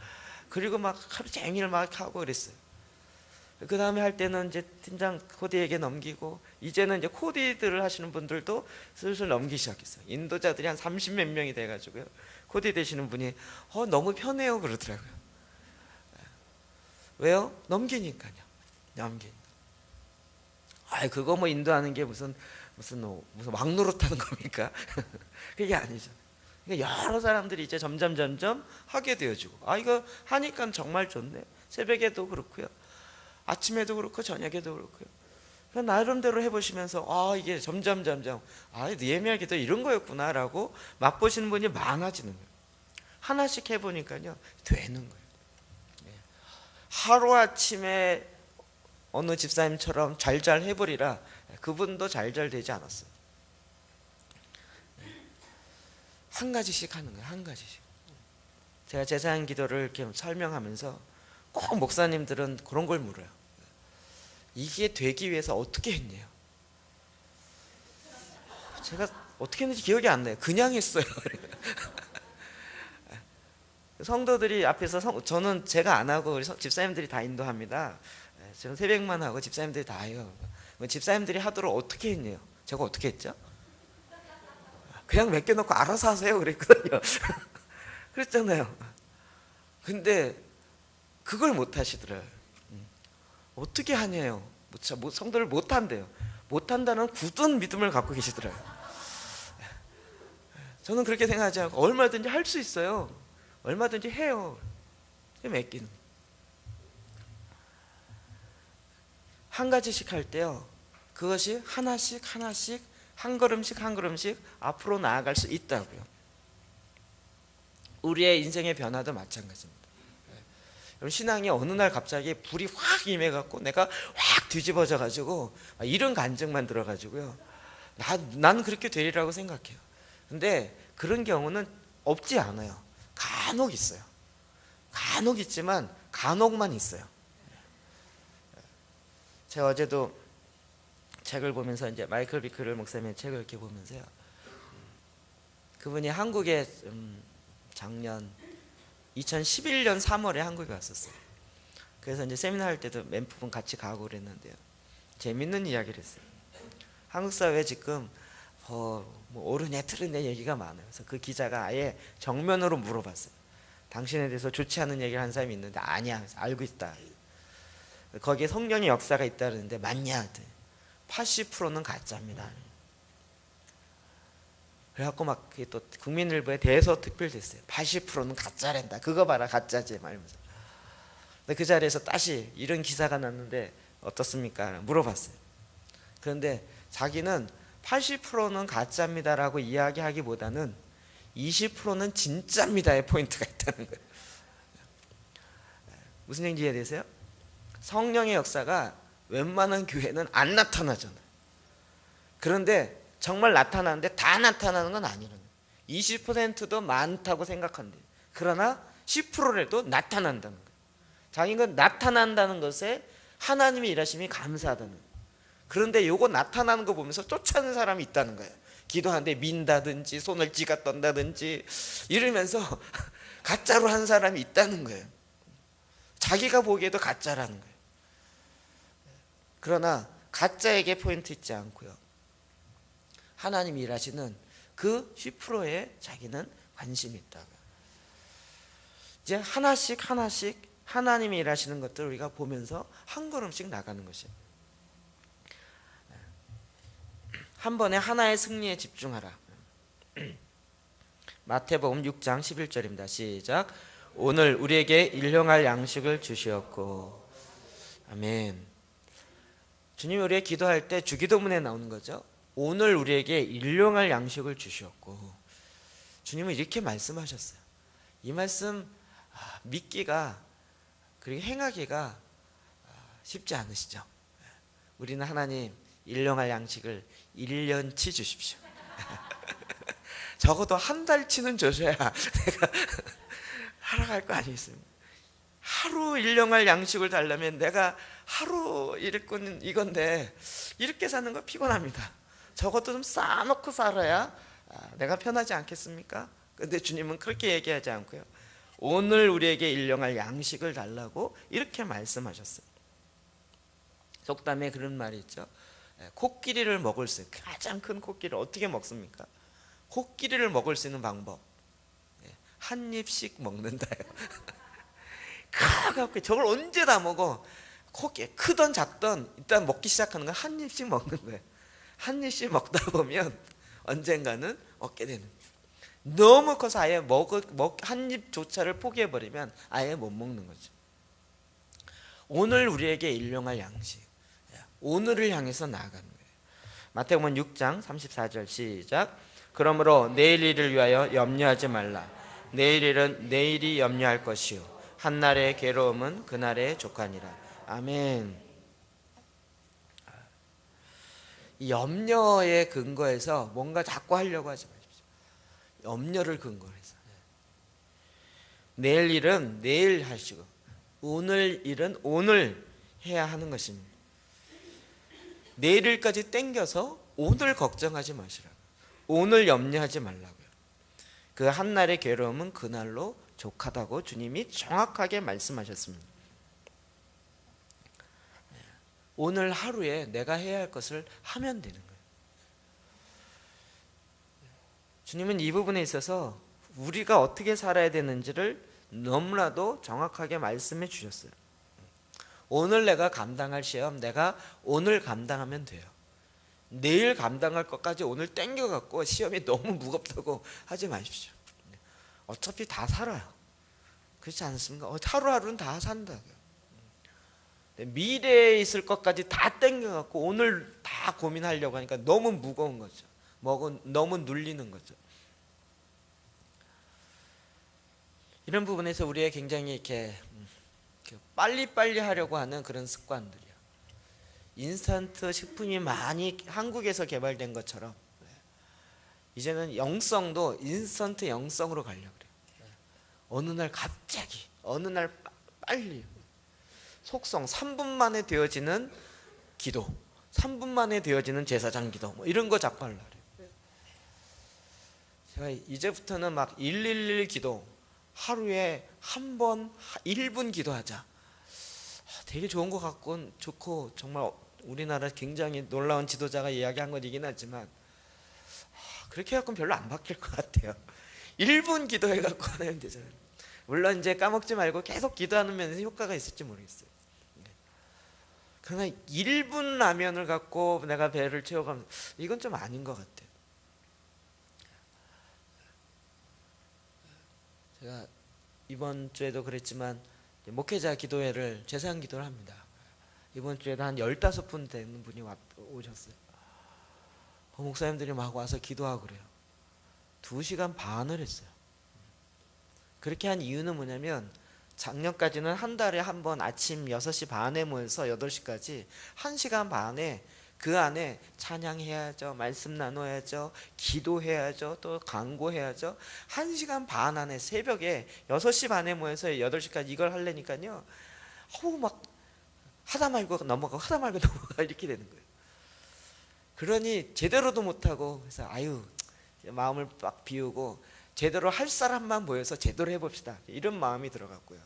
그리고 하루 종일 하고 그랬어요. 그 다음에 할 때는 이제 팀장 코디에게 넘기고, 이제는 이제 코디들을 하시는 분들도 슬슬 넘기기 시작했어요. 인도자들이 한 30몇 명이 돼가지고요, 코디 되시는 분이 너무 편해요 그러더라고요. 왜요? 넘기니까요. 그거 인도하는 게 무슨 왕노릇하는 겁니까? 그게 아니죠. 그러니까 여러 사람들이 이제 점점 하게 되어지고, 이거 하니까 정말 좋네. 새벽에도 그렇고요, 아침에도 그렇고 저녁에도 그렇고요. 나름대로 해보시면서 이게 점점 느헤미야 기도 이런 거였구나라고 맛보시는 분이 많아지는 거예요. 하나씩 해보니까요 되는 거예요. 하루아침에 어느 집사님처럼 잘 해버리라, 그분도 잘 되지 않았어요. 한 가지씩 하는 거예요. 한 가지씩. 제가 제사장 기도를 이렇게 설명하면서 꼭 목사님들은 그런 걸 물어요. 이게 되기 위해서 어떻게 했냐요. 제가 어떻게 했는지 기억이 안 나요. 그냥 했어요. 성도들이 앞에서 저는 제가 안 하고 우리 집사님들이 다 인도합니다. 저는 새벽만 하고 집사님들이 다 해요. 집사님들이 하도록 어떻게 했냐요. 제가 어떻게 했죠? 그냥 맡겨놓고 알아서 하세요 그랬거든요. 그랬잖아요. 근데 그걸 못 하시더라고요. 어떻게 하냐요. 성도를 못 한대요. 못 한다는 굳은 믿음을 갖고 계시더라고요. 저는 그렇게 생각하지 않고 얼마든지 할 수 있어요. 얼마든지 해요. 맡기는. 한 가지씩 할 때요, 그것이 하나씩 한 걸음씩 앞으로 나아갈 수 있다고요. 우리의 인생의 변화도 마찬가지입니다. 신앙이 어느 날 갑자기 불이 확 임해갖고 내가 확 뒤집어져가지고 이런 간증만 들어가지고요, 나는 그렇게 되리라고 생각해요. 근데 그런 경우는 없지 않아요. 간혹 있어요. 간혹 있지만 간혹만 있어요. 제가 어제도 책을 보면서 이제 마이클 비클 목사님의 책을 이렇게 보면서요, 그분이 한국에 작년 2011년 3월에 한국에 왔었어요. 그래서 이제 세미나 할 때도 몇 분 같이 가고 그랬는데요, 재밌는 이야기를 했어요. 한국 사회에 지금 오르네 트르네 얘기가 많아요. 그래서 그 기자가 아예 정면으로 물어봤어요. 당신에 대해서 좋지 않은 얘기를 한 사람이 있는데 아니야, 알고 있다. 거기에 성령의 역사가 있다는데 맞냐? 80%는 가짜입니다. 그래갖고 막 또 국민일보에 대해서 특필됐어요. 80%는 가짜란다. 그거 봐라 가짜지 말면서. 근데 그 자리에서 다시 이런 기사가 났는데 어떻습니까? 물어봤어요. 그런데 자기는 80%는 가짜입니다라고 이야기하기보다는 20%는 진짜입니다의 포인트가 있다는 거예요. 무슨 얘기인지 이해되세요? 성령의 역사가 웬만한 교회는 안 나타나잖아요. 그런데 정말 나타나는데 다 나타나는 건 아니라는 거예요. 20%도 많다고 생각한대요. 그러나 10%라도 나타난다는 거예요. 자기가 나타난다는 것에 하나님의 일하심이 감사하다는 거예요. 그런데 요거 나타나는 거 보면서 쫓아오는 사람이 있다는 거예요. 기도하는데 민다든지 손을 쥐가 떤다든지 이러면서 가짜로 한 사람이 있다는 거예요. 자기가 보기에도 가짜라는 거예요. 그러나 가짜에게 포인트 있지 않고요. 하나님이 일하시는 그 10%에 자기는 관심이 있다고요. 이제 하나씩 하나님이 일하시는 것들을 우리가 보면서 한 걸음씩 나가는 것이에요. 한 번에 하나의 승리에 집중하라. 마태복음 6장 11절입니다. 시작. 오늘 우리에게 일용할 양식을 주시었고. 아멘. 주님이 우리의 기도할 때 주기도문에 나오는 거죠. 오늘 우리에게 일용할 양식을 주시었고. 주님은 이렇게 말씀하셨어요. 이 말씀 믿기가 그리고 행하기가 쉽지 않으시죠? 우리는 하나님 일용할 양식을 1년치 주십시오. 적어도 한 달치는 주셔야 내가 살아갈 거 아니겠습니까? 하루 일용할 양식을 달라면 내가 하루 일꾼 이건데 이렇게 사는 거 피곤합니다. 적어도 좀 쌓아놓고 살아야 내가 편하지 않겠습니까? 근데 주님은 그렇게 얘기하지 않고요. 오늘 우리에게 일용할 양식을 달라고 이렇게 말씀하셨어요. 속담에 그런 말이 있죠. 코끼리를 먹을 수, 가장 큰 코끼리를 어떻게 먹습니까? 코끼리를 먹을 수 있는 방법, 한 입씩 먹는다요. 크게 저걸 언제 다 먹어? 코끼리 크던 작던 일단 먹기 시작하는 건 한 입씩 먹는 거예요. 한 입씩 먹다 보면 언젠가는 얻게 되는 거예요. 너무 커서 아예 한 입조차를 포기해버리면 아예 못 먹는 거죠. 오늘 우리에게 일용할 양식, 오늘을 향해서 나아가는 거예요. 마태복음 6장 34절 시작. 그러므로 내일 일을 위하여 염려하지 말라. 내일 일은 내일이 염려할 것이요 한날의 괴로움은 그날의 족하니라. 아멘. 이 염려의 근거에서 뭔가 자꾸 하려고 하지 마십시오. 염려를 근거로 해서 내일 일은 내일 하시고 오늘 일은 오늘 해야 하는 것입니다. 내일까지 땡겨서 오늘 걱정하지 마시라고. 오늘 염려하지 말라고요. 그 한날의 괴로움은 그날로 족하다고 주님이 정확하게 말씀하셨습니다. 오늘 하루에 내가 해야 할 것을 하면 되는 거예요. 주님은 이 부분에 있어서 우리가 어떻게 살아야 되는지를 너무나도 정확하게 말씀해 주셨어요. 오늘 내가 감당할 시험 내가 오늘 감당하면 돼요. 내일 감당할 것까지 오늘 땡겨갖고 시험이 너무 무겁다고 하지 마십시오. 어차피 다 살아요. 그렇지 않습니까? 하루하루는 다 산다고요. 미래에 있을 것까지 다 땡겨갖고 오늘 다 고민하려고 하니까 너무 무거운 거죠. 너무 눌리는 거죠. 이런 부분에서 우리의 굉장히 이렇게 빨리빨리 하려고 하는 그런 습관들이요. 인스턴트 식품이 많이 한국에서 개발된 것처럼 이제는 영성도 인스턴트 영성으로 가려고 그래요. 어느 날 갑자기, 어느 날 빨리 속성 3분 만에 되어지는 기도, 3분 만에 되어지는 제사장 기도 뭐 이런 거 자꾸 하려고 그래요. 제가 이제부터는 막 111 기도 하루에 한 번 1분 기도하자. 되게 좋은 것 같고 좋고 정말 우리나라 굉장히 놀라운 지도자가 이야기한 것이긴 하지만 그렇게 해갖고는 별로 안 바뀔 것 같아요. 1분 기도해갖고 하면 되잖아요. 물론 이제 까먹지 말고 계속 기도하는 면에서 효과가 있을지 모르겠어요. 그러나 1분 라면을 갖고 내가 배를 채워가면 이건 좀 아닌 것 같아요. 제가 이번 주에도 그랬지만 목회자 기도회를 제사장 기도를 합니다. 이번 주에도 한 15분 되는 분이 오셨어요. 목사님들이 막 와서 기도하고 그래요. 2시간 반을 했어요. 그렇게 한 이유는 뭐냐면 작년까지는 한 달에 한 번 아침 6시 반에 모여서 8시까지 1시간 반에 그 안에 찬양해야죠, 말씀 나눠야죠, 기도해야죠, 또 강구해야죠. 1시간 반 안에 새벽에 6시 반에 모여서 8시까지 이걸 하려니까요, 막 하다 말고 넘어가고 하다 말고 넘어가 이렇게 되는 거예요. 그러니 제대로도 못하고, 그래서 마음을 막 비우고 제대로 할 사람만 모여서 제대로 해봅시다, 이런 마음이 들어갔고요.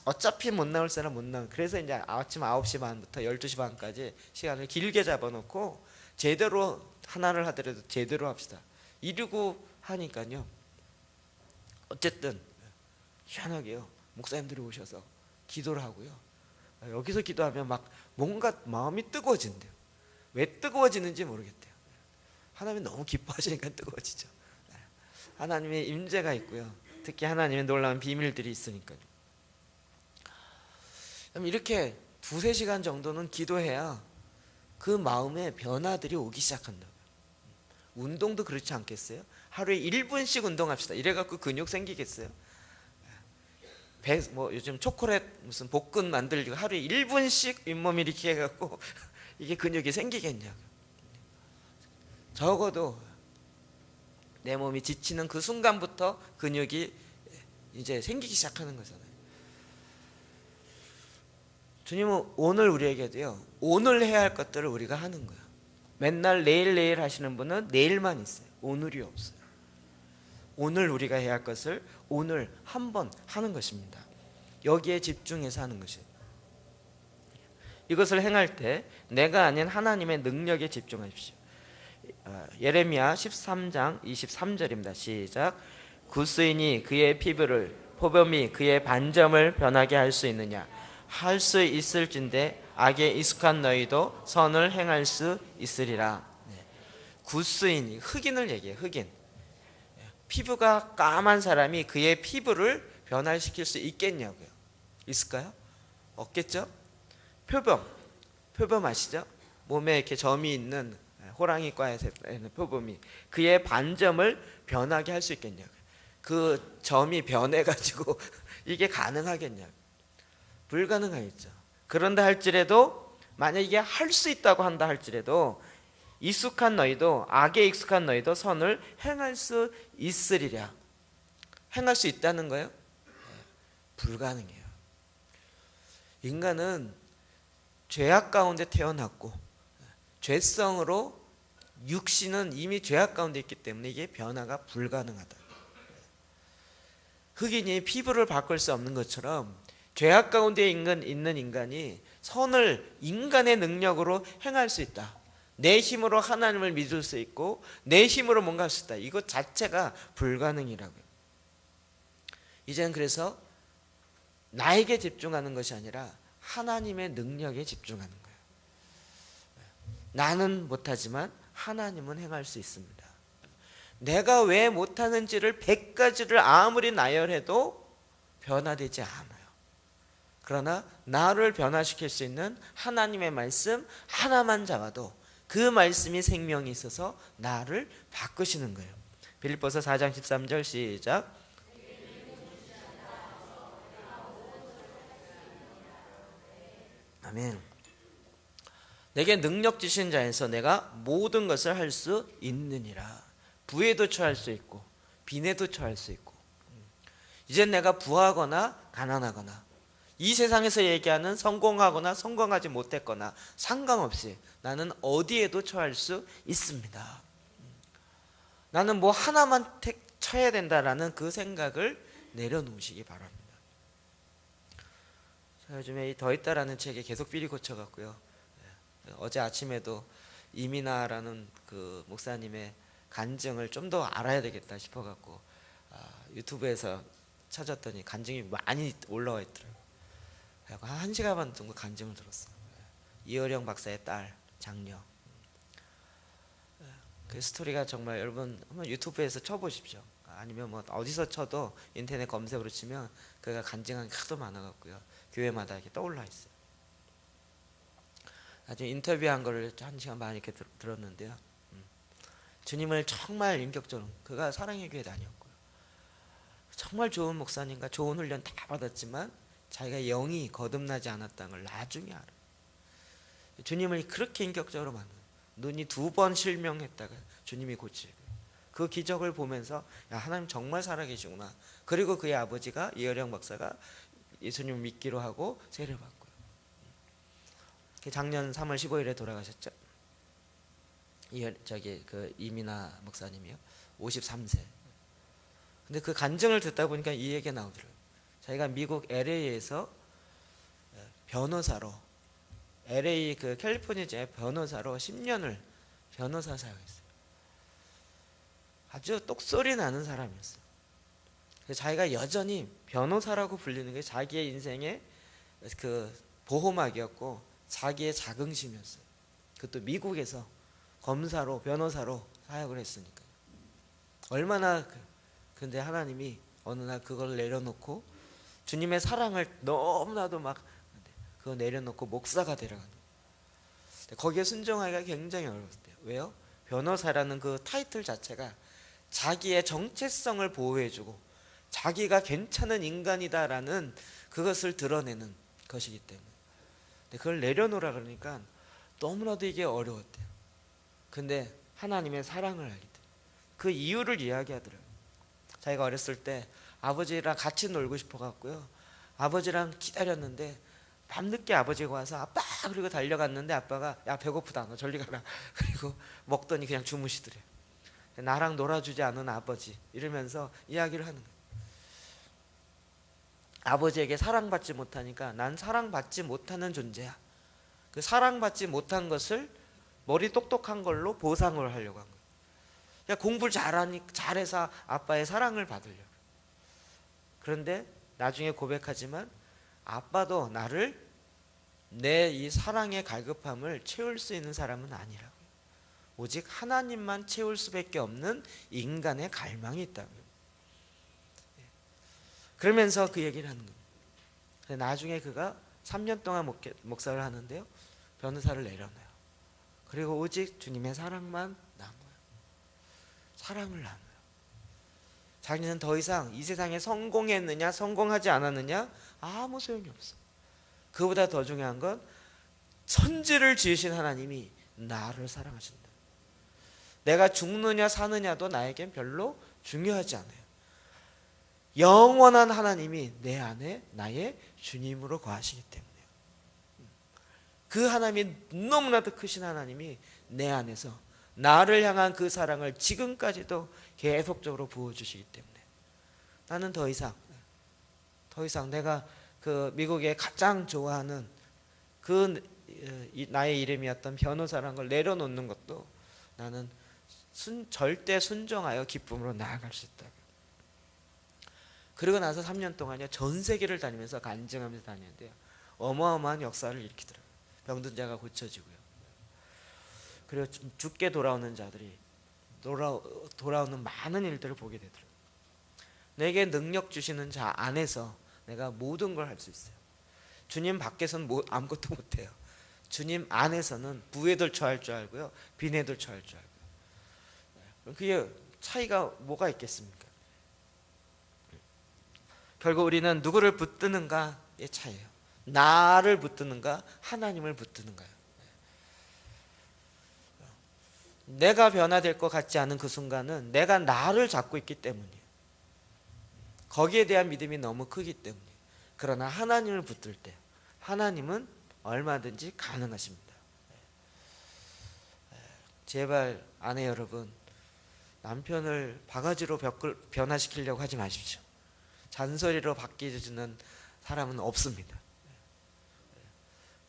어차피 못 나올 사람 못 나올, 그래서 이제 아침 9시 반부터 12시 반까지 시간을 길게 잡아놓고 제대로 하나를 하더라도 제대로 합시다, 이러고 하니까요, 어쨌든 희한하게요, 목사님들이 오셔서 기도를 하고요, 여기서 기도하면 막 뭔가 마음이 뜨거워진대요. 왜 뜨거워지는지 모르겠대요. 하나님이 너무 기뻐하시니까 뜨거워지죠. 하나님의 임재가 있고요, 특히 하나님의 놀라운 비밀들이 있으니까요. 이렇게 2-3시간 정도는 기도해야 그 마음에 변화들이 오기 시작한다고요. 운동도 그렇지 않겠어요? 하루에 1분씩 운동합시다, 이래갖고 근육 생기겠어요? 요즘 초콜릿 무슨 복근 만들고 하루에 1분씩 잇몸 이렇게 해갖고 이게 근육이 생기겠냐고요. 적어도 내 몸이 지치는 그 순간부터 근육이 이제 생기기 시작하는 거잖아요. 주님은 오늘 우리에게도요, 오늘 해야 할 것들을 우리가 하는 거예요. 맨날 내일 하시는 분은 내일만 있어요. 오늘이 없어요. 오늘 우리가 해야 할 것을 오늘 한번 하는 것입니다. 여기에 집중해서 하는 것이에요. 이것을 행할 때 내가 아닌 하나님의 능력에 집중하십시오. 예레미야 13장 23절입니다. 시작. 구스인이 그의 피부를, 포범이 그의 반점을 변하게 할 수 있느냐? 할 수 있을진데 악에 익숙한 너희도 선을 행할 수 있으리라. 구스인이 흑인을 얘기해요. 흑인. 피부가 까만 사람이 그의 피부를 변화시킬 수 있겠냐고요. 있을까요? 없겠죠? 표범 아시죠? 몸에 이렇게 점이 있는 호랑이과에서 표범이 그의 반점을 변하게 할 수 있겠냐고요. 그 점이 변해가지고 이게 가능하겠냐고요. 불가능하겠죠. 그런다 할지라도, 만약 이게 할 수 있다고 한다 할지라도, 익숙한 너희도, 악에 익숙한 너희도 선을 행할 수 있으리라. 행할 수 있다는 거예요? 불가능해요. 인간은 죄악 가운데 태어났고, 죄성으로 육신은 이미 죄악 가운데 있기 때문에 이게 변화가 불가능하다. 흑인이 피부를 바꿀 수 없는 것처럼 죄악 가운데 있는 인간이 선을 인간의 능력으로 행할 수 있다. 내 힘으로 하나님을 믿을 수 있고 내 힘으로 뭔가 할 수 있다. 이것 자체가 불가능이라고요. 이제는 그래서 나에게 집중하는 것이 아니라 하나님의 능력에 집중하는 거예요. 나는 못하지만 하나님은 행할 수 있습니다. 내가 왜 못하는지를 100가지를 아무리 나열해도 변화되지 않아요. 그러나 나를 변화시킬 수 있는 하나님의 말씀 하나만 잡아도 그 말씀이 생명이 있어서 나를 바꾸시는 거예요. 빌립보서 4장 13절 시작. 아멘. 내게 능력 주신 자에서 내가 모든 것을 할 수 있느니라. 부에도 처할 수 있고 빈에도 처할 수 있고, 이젠 내가 부하거나 가난하거나 이 세상에서 얘기하는 성공하거나 성공하지 못했거나 상관없이 나는 어디에도 처할 수 있습니다. 나는 뭐 하나만 쳐야 된다라는 그 생각을 내려놓으시기 바랍니다. 요즘에 이 더 있다라는 책에 계속 삐리 고쳐갖고요, 어제 아침에도 이민아라는 그 목사님의 간증을 좀 더 알아야 되겠다 싶어갖고 유튜브에서 찾았더니 간증이 많이 올라와 있더라고요. 한 1시간 반 정도 간증을 들었어요. 이어령 박사의 딸 장녀. 그 스토리가 정말 여러분 한번 유튜브에서 쳐보십시오. 아니면 뭐 어디서 쳐도 인터넷 검색으로 치면 그가 간증한 게 하도 많아갖고요. 교회마다 이렇게 떠올라 있어요. 나중에 인터뷰한 거를 1시간 반 이렇게 들었는데요. 주님을 정말 인격적으로 그가 사랑의 교회 다녔고요. 정말 좋은 목사님과 좋은 훈련 다 받았지만 자기가 영이 거듭나지 않았다는 걸 나중에 알아요. 주님을 그렇게 인격적으로 만나 눈이 2번 실명했다가 주님이 고치고 그 기적을 보면서 야, 하나님 정말 살아계시구나. 그리고 그의 아버지가 이어령 박사가 예수님을 믿기로 하고 세례받고요. 작년 3월 15일에 돌아가셨죠. 그 이민아 목사님이요. 53세. 근데 그 간증을 듣다 보니까 이 얘기가 나오더라고요. 자기가 미국 LA에서 변호사로 LA 그 캘리포니아주의 변호사로 10년을 변호사 사역했어요. 아주 똑소리 나는 사람이었어요. 그래서 자기가 여전히 변호사라고 불리는 게 자기의 인생의 그 보호막이었고 자기의 자긍심이었어요. 그것도 미국에서 검사로 변호사로 사역을 했으니까. 얼마나 근데 하나님이 어느 날 그걸 내려놓고 주님의 사랑을 너무나도 막 그거 내려놓고 목사가 되라는 거예요. 거기에 순종하기가 굉장히 어려웠대요. 왜요? 변호사라는 그 타이틀 자체가 자기의 정체성을 보호해주고 자기가 괜찮은 인간이다라는 그것을 드러내는 것이기 때문에. 근데 그걸 내려놓으라 그러니까 너무나도 이게 어려웠대요. 근데 하나님의 사랑을 알게 돼요. 그 이유를 이야기하더라고요. 자기가 어렸을 때 아버지랑 같이 놀고 싶어 갖고요. 아버지랑 기다렸는데 밤늦게 아버지가 와서 아빠 그리고 달려갔는데 아빠가 야 배고프다 너 저리 가라 그리고 먹더니 그냥 주무시더래요. 나랑 놀아주지 않은 아버지 이러면서 이야기를 하는 거예요. 아버지에게 사랑받지 못하니까 난 사랑받지 못하는 존재야. 그 사랑받지 못한 것을 머리 똑똑한 걸로 보상을 하려고 한 거예요. 그러니까 공부를 잘해서 아빠의 사랑을 받으려고. 그런데 나중에 고백하지만 아빠도 나를 내 이 사랑의 갈급함을 채울 수 있는 사람은 아니라고요. 오직 하나님만 채울 수밖에 없는 인간의 갈망이 있다고요. 그러면서 그 얘기를 하는 거예요. 나중에 그가 3년 동안 목사를 하는데요. 변호사를 내려놔요. 그리고 오직 주님의 사랑만 남아요. 사랑을 나눠요. 자기는 더 이상 이 세상에 성공했느냐 성공하지 않았느냐 아무 소용이 없어. 그보다 더 중요한 건 천지를 지으신 하나님이 나를 사랑하신다. 내가 죽느냐 사느냐도 나에겐 별로 중요하지 않아요. 영원한 하나님이 내 안에 나의 주님으로 거하시기 때문에요. 그 하나님이 너무나도 크신 하나님이 내 안에서 나를 향한 그 사랑을 지금까지도 계속적으로 부어주시기 때문에 나는 더 이상 내가 그 미국에 가장 좋아하는 그 나의 이름이었던 변호사라는 걸 내려놓는 것도 나는 절대 순종하여 기쁨으로 나아갈 수 있다. 그리고 나서 3년 동안요 전 세계를 다니면서 간증하면서 다녔는데요 어마어마한 역사를 일으키더라고요. 병든 자가 고쳐지고요. 그리고 죽게 돌아오는 자들이 돌아오는 많은 일들을 보게 되더라고요. 내게 능력 주시는 자 안에서 내가 모든 걸 할 수 있어요. 주님 밖에서는 아무것도 못해요. 주님 안에서는 부에도 처할 줄 알고요 빈에도 처할 줄 알고요. 그게 차이가 뭐가 있겠습니까? 결국 우리는 누구를 붙드는가의 차이예요. 나를 붙드는가 하나님을 붙드는가요. 내가 변화될 것 같지 않은 그 순간은 내가 나를 잡고 있기 때문이에요. 거기에 대한 믿음이 너무 크기 때문이에요. 그러나 하나님을 붙들 때 하나님은 얼마든지 가능하십니다. 제발 아내 여러분 남편을 바가지로 변화시키려고 하지 마십시오. 잔소리로 바뀌어주는 사람은 없습니다.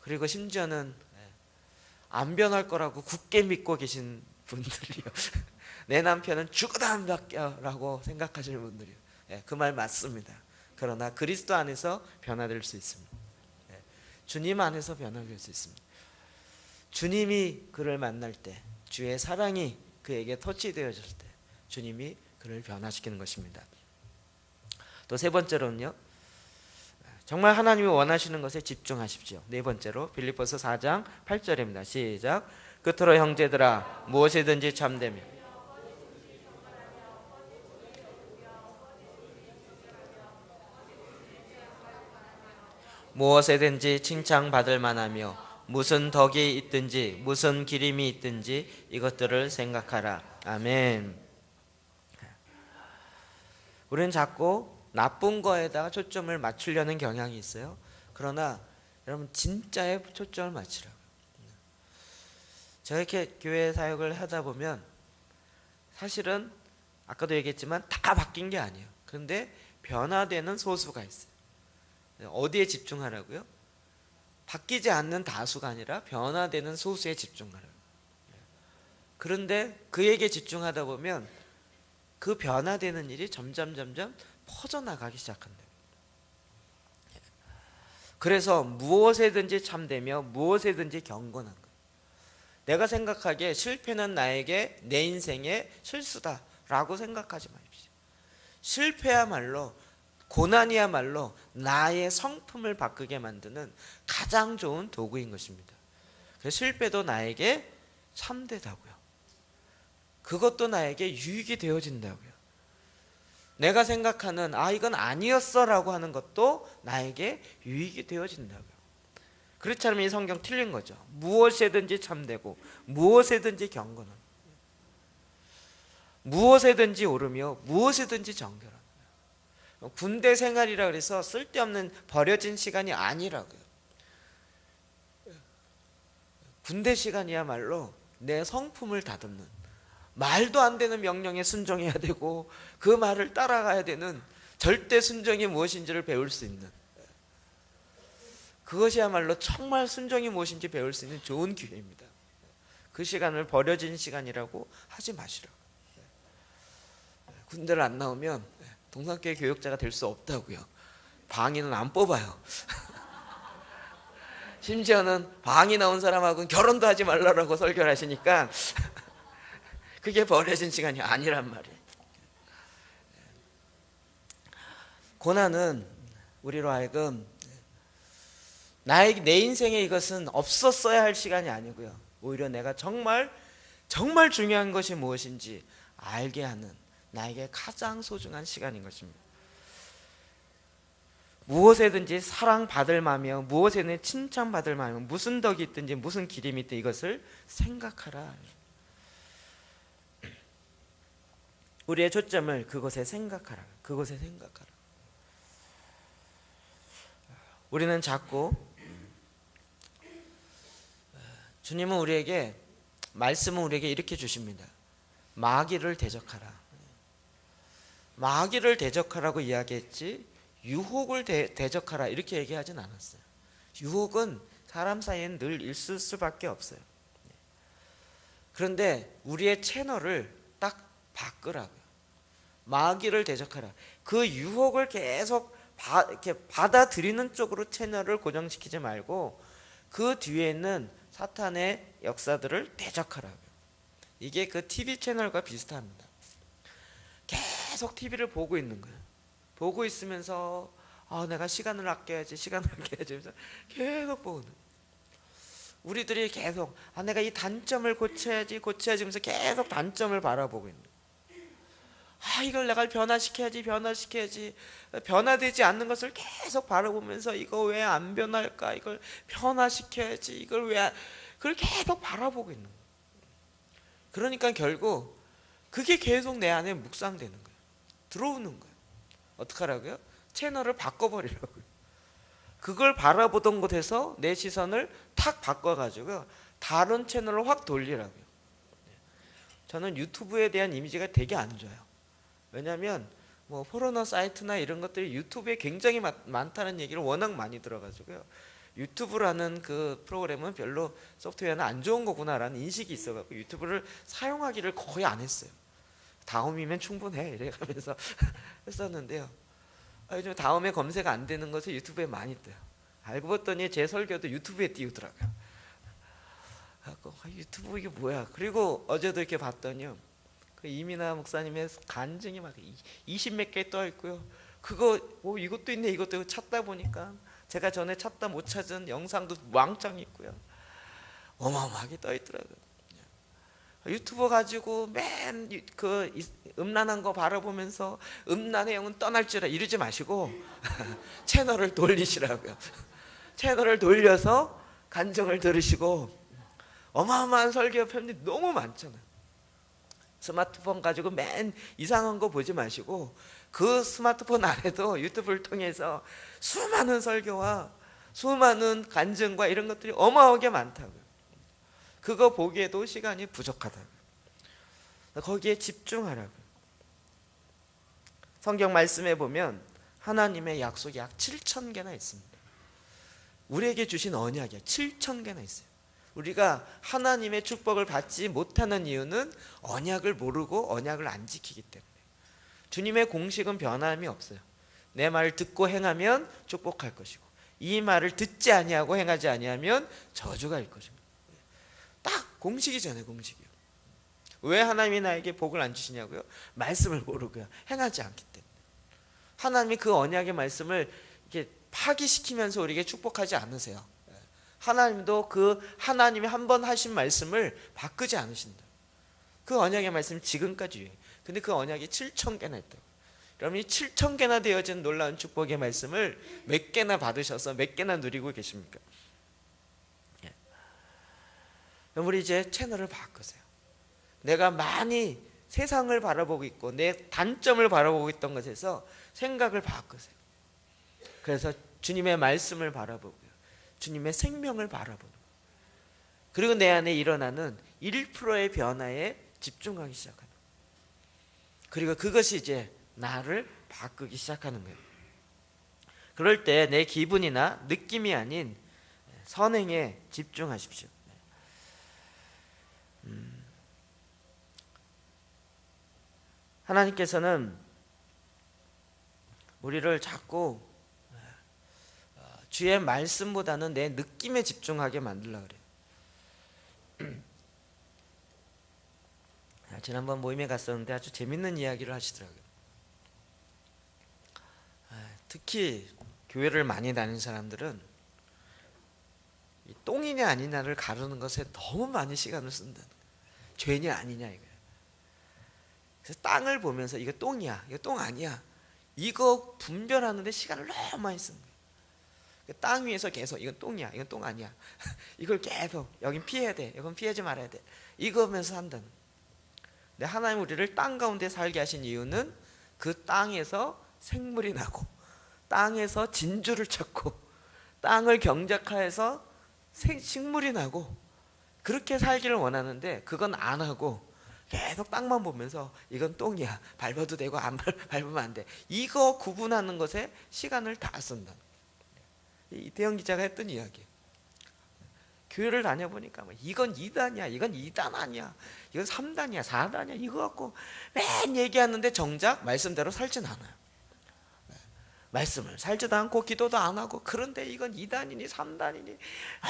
그리고 심지어는 안 변할 거라고 굳게 믿고 계신 분들이요. 내 남편은 죽어도 안 바뀌어라고 생각하시는 분들이요. 그 말 맞습니다. 그러나 그리스도 안에서 변화될 수 있습니다. 주님 안에서 변화될 수 있습니다. 주님이 그를 만날 때, 주의 사랑이 그에게 터치되어질 때 주님이 그를 변화시키는 것입니다. 또 세 번째로는요, 정말 하나님이 원하시는 것에 집중하십시오. 네 번째로 빌립보서 4장 8절입니다. 시작. 끝으로 형제들아 무엇이든지 참되며 무엇에든지 칭찬받을 만하며 무슨 덕이 있든지 무슨 기림이 있든지 이것들을 생각하라. 아멘. 우리는 자꾸 나쁜 거에다가 초점을 맞추려는 경향이 있어요. 그러나 여러분 진짜에 초점을 맞추라고요. 제가 이렇게 교회 사역을 하다 보면 사실은 아까도 얘기했지만 다 바뀐 게 아니에요. 그런데 변화되는 소수가 있어요. 어디에 집중하라고요? 바뀌지 않는 다수가 아니라 변화되는 소수에 집중하라고요. 그런데 그에게 집중하다 보면 그 변화되는 일이 점점 퍼져나가기 시작한다. 그래서 무엇에든지 참되며 무엇에든지 경건한 것. 내가 생각하기에 실패는 나에게 내 인생의 실수다라고 생각하지 마십시오. 실패야말로, 고난이야말로 나의 성품을 바꾸게 만드는 가장 좋은 도구인 것입니다. 그래서 실패도 나에게 참되다고요. 그것도 나에게 유익이 되어진다고요. 내가 생각하는 이건 아니었어 라고 하는 것도 나에게 유익이 되어진다고요. 그렇지 않으면 이 성경 틀린 거죠. 무엇에든지 참되고 무엇에든지 경건한, 무엇에든지 오르며 무엇에든지 정결한. 군대 생활이라 그래서 쓸데없는 버려진 시간이 아니라고요. 군대 시간이야말로 내 성품을 다듬는, 말도 안 되는 명령에 순종해야 되고 그 말을 따라가야 되는 절대 순종이 무엇인지를 배울 수 있는, 그것이야말로 정말 순종이 무엇인지 배울 수 있는 좋은 기회입니다. 그 시간을 버려진 시간이라고 하지 마시라고. 군대를 안 나오면 동산교회 교역자가 될 수 없다고요. 방위는 안 뽑아요. 심지어는 방위 나온 사람하고는 결혼도 하지 말라고 설교를 하시니까 그게 버려진 시간이 아니란 말이에요. 고난은 우리로 하여금 내 인생에 이것은 없었어야 할 시간이 아니고요, 오히려 내가 정말 중요한 것이 무엇인지 알게 하는 나에게 가장 소중한 시간인 것입니다. 무엇에든지 사랑받을 마며 무엇에든지 칭찬받을 마며 무슨 덕이 있든지 무슨 기림이 있든 이것을 생각하라. 우리의 초점을 그것에 생각하라. 그것에 생각하라. 우리는 자꾸 주님은 우리에게, 말씀은 우리에게 이렇게 주십니다. 마귀를 대적하라. 마귀를 대적하라고 이야기했지 유혹을 대적하라 이렇게 얘기하진 않았어요. 유혹은 사람 사이엔 늘 있을 수밖에 없어요. 그런데 우리의 채널을 딱 바꾸라고요. 마귀를 대적하라. 그 유혹을 계속 이렇게 받아들이는 쪽으로 채널을 고정시키지 말고 그 뒤에는 사탄의 역사들을 대적하라고요. 이게 그 TV 채널과 비슷합니다. 계속 TV를 보고 있는 거예요. 보고 있으면서 내가 시간을 아껴야지 하면서 계속 보는. 우리들이 계속 내가 이 단점을 고쳐야지 하면서 계속 단점을 바라보고 있는 거예요. 이걸 내가 변화시켜야지 변화되지 않는 것을 계속 바라보면서 이거 왜 안 변할까, 이걸 변화시켜야지, 이걸 왜 그걸 계속 바라보고 있는 거예요. 그러니까 결국 그게 계속 내 안에 묵상되는 거예요. 들어오는 거예요. 어떡하라고요? 채널을 바꿔버리라고요. 그걸 바라보던 곳에서 내 시선을 탁 바꿔가지고 다른 채널을 확 돌리라고요. 저는 유튜브에 대한 이미지가 되게 안 좋아요. 왜냐하면 포르노 사이트나 이런 것들이 유튜브에 굉장히 많다는 얘기를 워낙 많이 들어가지고요. 유튜브라는 그 프로그램은 별로 소프트웨어는 안 좋은 거구나라는 인식이 있어가지고 유튜브를 사용하기를 거의 안 했어요. 다음이면 충분해 이래가면서 했었는데요. 요즘 다음에 검색 안 되는 것을 유튜브에 많이 떠요. 알고 봤더니 제 설교도 유튜브에 띄우더라고요. 유튜브 이게 뭐야? 그리고 어제도 이렇게 봤더니요, 그 이민아 목사님의 간증이 막 20몇 개 떠 있고요. 그거 이것도 있네, 이것도 있고 찾다 보니까 제가 전에 찾다 못 찾은 영상도 왕창 있고요. 어마어마하게 떠 있더라고요. 유튜브 가지고 맨 그 음란한 거 바라보면서 음란의 영은 떠날 줄 이러지 마시고 채널을 돌리시라고요. 채널을 돌려서 간증을 들으시고, 어마어마한 설교 편이 너무 많잖아요. 스마트폰 가지고 맨 이상한 거 보지 마시고 그 스마트폰 안에도 유튜브를 통해서 수많은 설교와 수많은 간증과 이런 것들이 어마어마하게 많다고요. 그거 보기에도 시간이 부족하다고요. 거기에 집중하라고요. 성경 말씀에 보면 하나님의 약속이 약 7,000개나 있습니다. 우리에게 주신 언약이 7,000개나 있어요. 우리가 하나님의 축복을 받지 못하는 이유는 언약을 모르고 언약을 안 지키기 때문에. 주님의 공식은 변함이 없어요. 내 말을 듣고 행하면 축복할 것이고, 이 말을 듣지 아니하고 행하지 아니하면 저주가 일 것입니다. 딱 공식이잖아요, 공식이요. 왜 하나님이 나에게 복을 안 주시냐고요? 말씀을 모르고요, 행하지 않기 때문에. 하나님이 그 언약의 말씀을 이렇게 파기시키면서 우리에게 축복하지 않으세요. 하나님도 그 하나님이 한 번 하신 말씀을 바꾸지 않으신다. 그 언약의 말씀이 지금까지 유효해요. 근데 그 언약이 7,000개나 있다고. 그럼 이 7,000개나 되어진 놀라운 축복의 말씀을 몇 개나 받으셔서 몇 개나 누리고 계십니까? 우리 이제 채널을 바꾸세요. 내가 많이 세상을 바라보고 있고 내 단점을 바라보고 있던 것에서 생각을 바꾸세요. 그래서 주님의 말씀을 바라보고요, 주님의 생명을 바라보는 거예요. 그리고 내 안에 일어나는 1%의 변화에 집중하기 시작하는 거예요. 그리고 그것이 이제 나를 바꾸기 시작하는 거예요. 그럴 때 내 기분이나 느낌이 아닌 선행에 집중하십시오. 하나님께서는 우리를 자꾸 주의 말씀보다는 내 느낌에 집중하게 만들려고 그래요. 지난번 모임에 갔었는데 아주 재밌는 이야기를 하시더라고요. 특히 교회를 많이 다니는 사람들은 이 똥이냐 아니냐를 가르는 것에 너무 많이 시간을 쓴다는 거예요. 죄냐 아니냐 이거예요. 그래서 땅을 보면서 이거 똥이야, 이거 똥 아니야, 이거 분별하는데 시간을 너무 많이 쓰는 거예요. 땅 위에서 계속 이건 똥이야, 이건 똥 아니야 이걸 계속 여긴 피해야 돼, 이건 피하지 말아야 돼, 이거면서 한다는. 근데 하나님 우리를 땅 가운데 살게 하신 이유는 그 땅에서 생물이 나고 땅에서 진주를 찾고 땅을 경작하여서 식물이 나고 그렇게 살기를 원하는데 그건 안 하고 계속 땅만 보면서 이건 똥이야, 밟아도 되고 안 밟으면 안 돼, 이거 구분하는 것에 시간을 다 쓴다. 이태영 기자가 했던 이야기예요. 교회를 다녀보니까 이건 2단이야, 이건 2단 아니야, 이건 3단이야, 4단이야, 이거 갖고 맨 얘기하는데 정작 말씀대로 살진 않아요. 말씀을 살지도 않고 기도도 안 하고, 그런데 이건 2단이니 3단이니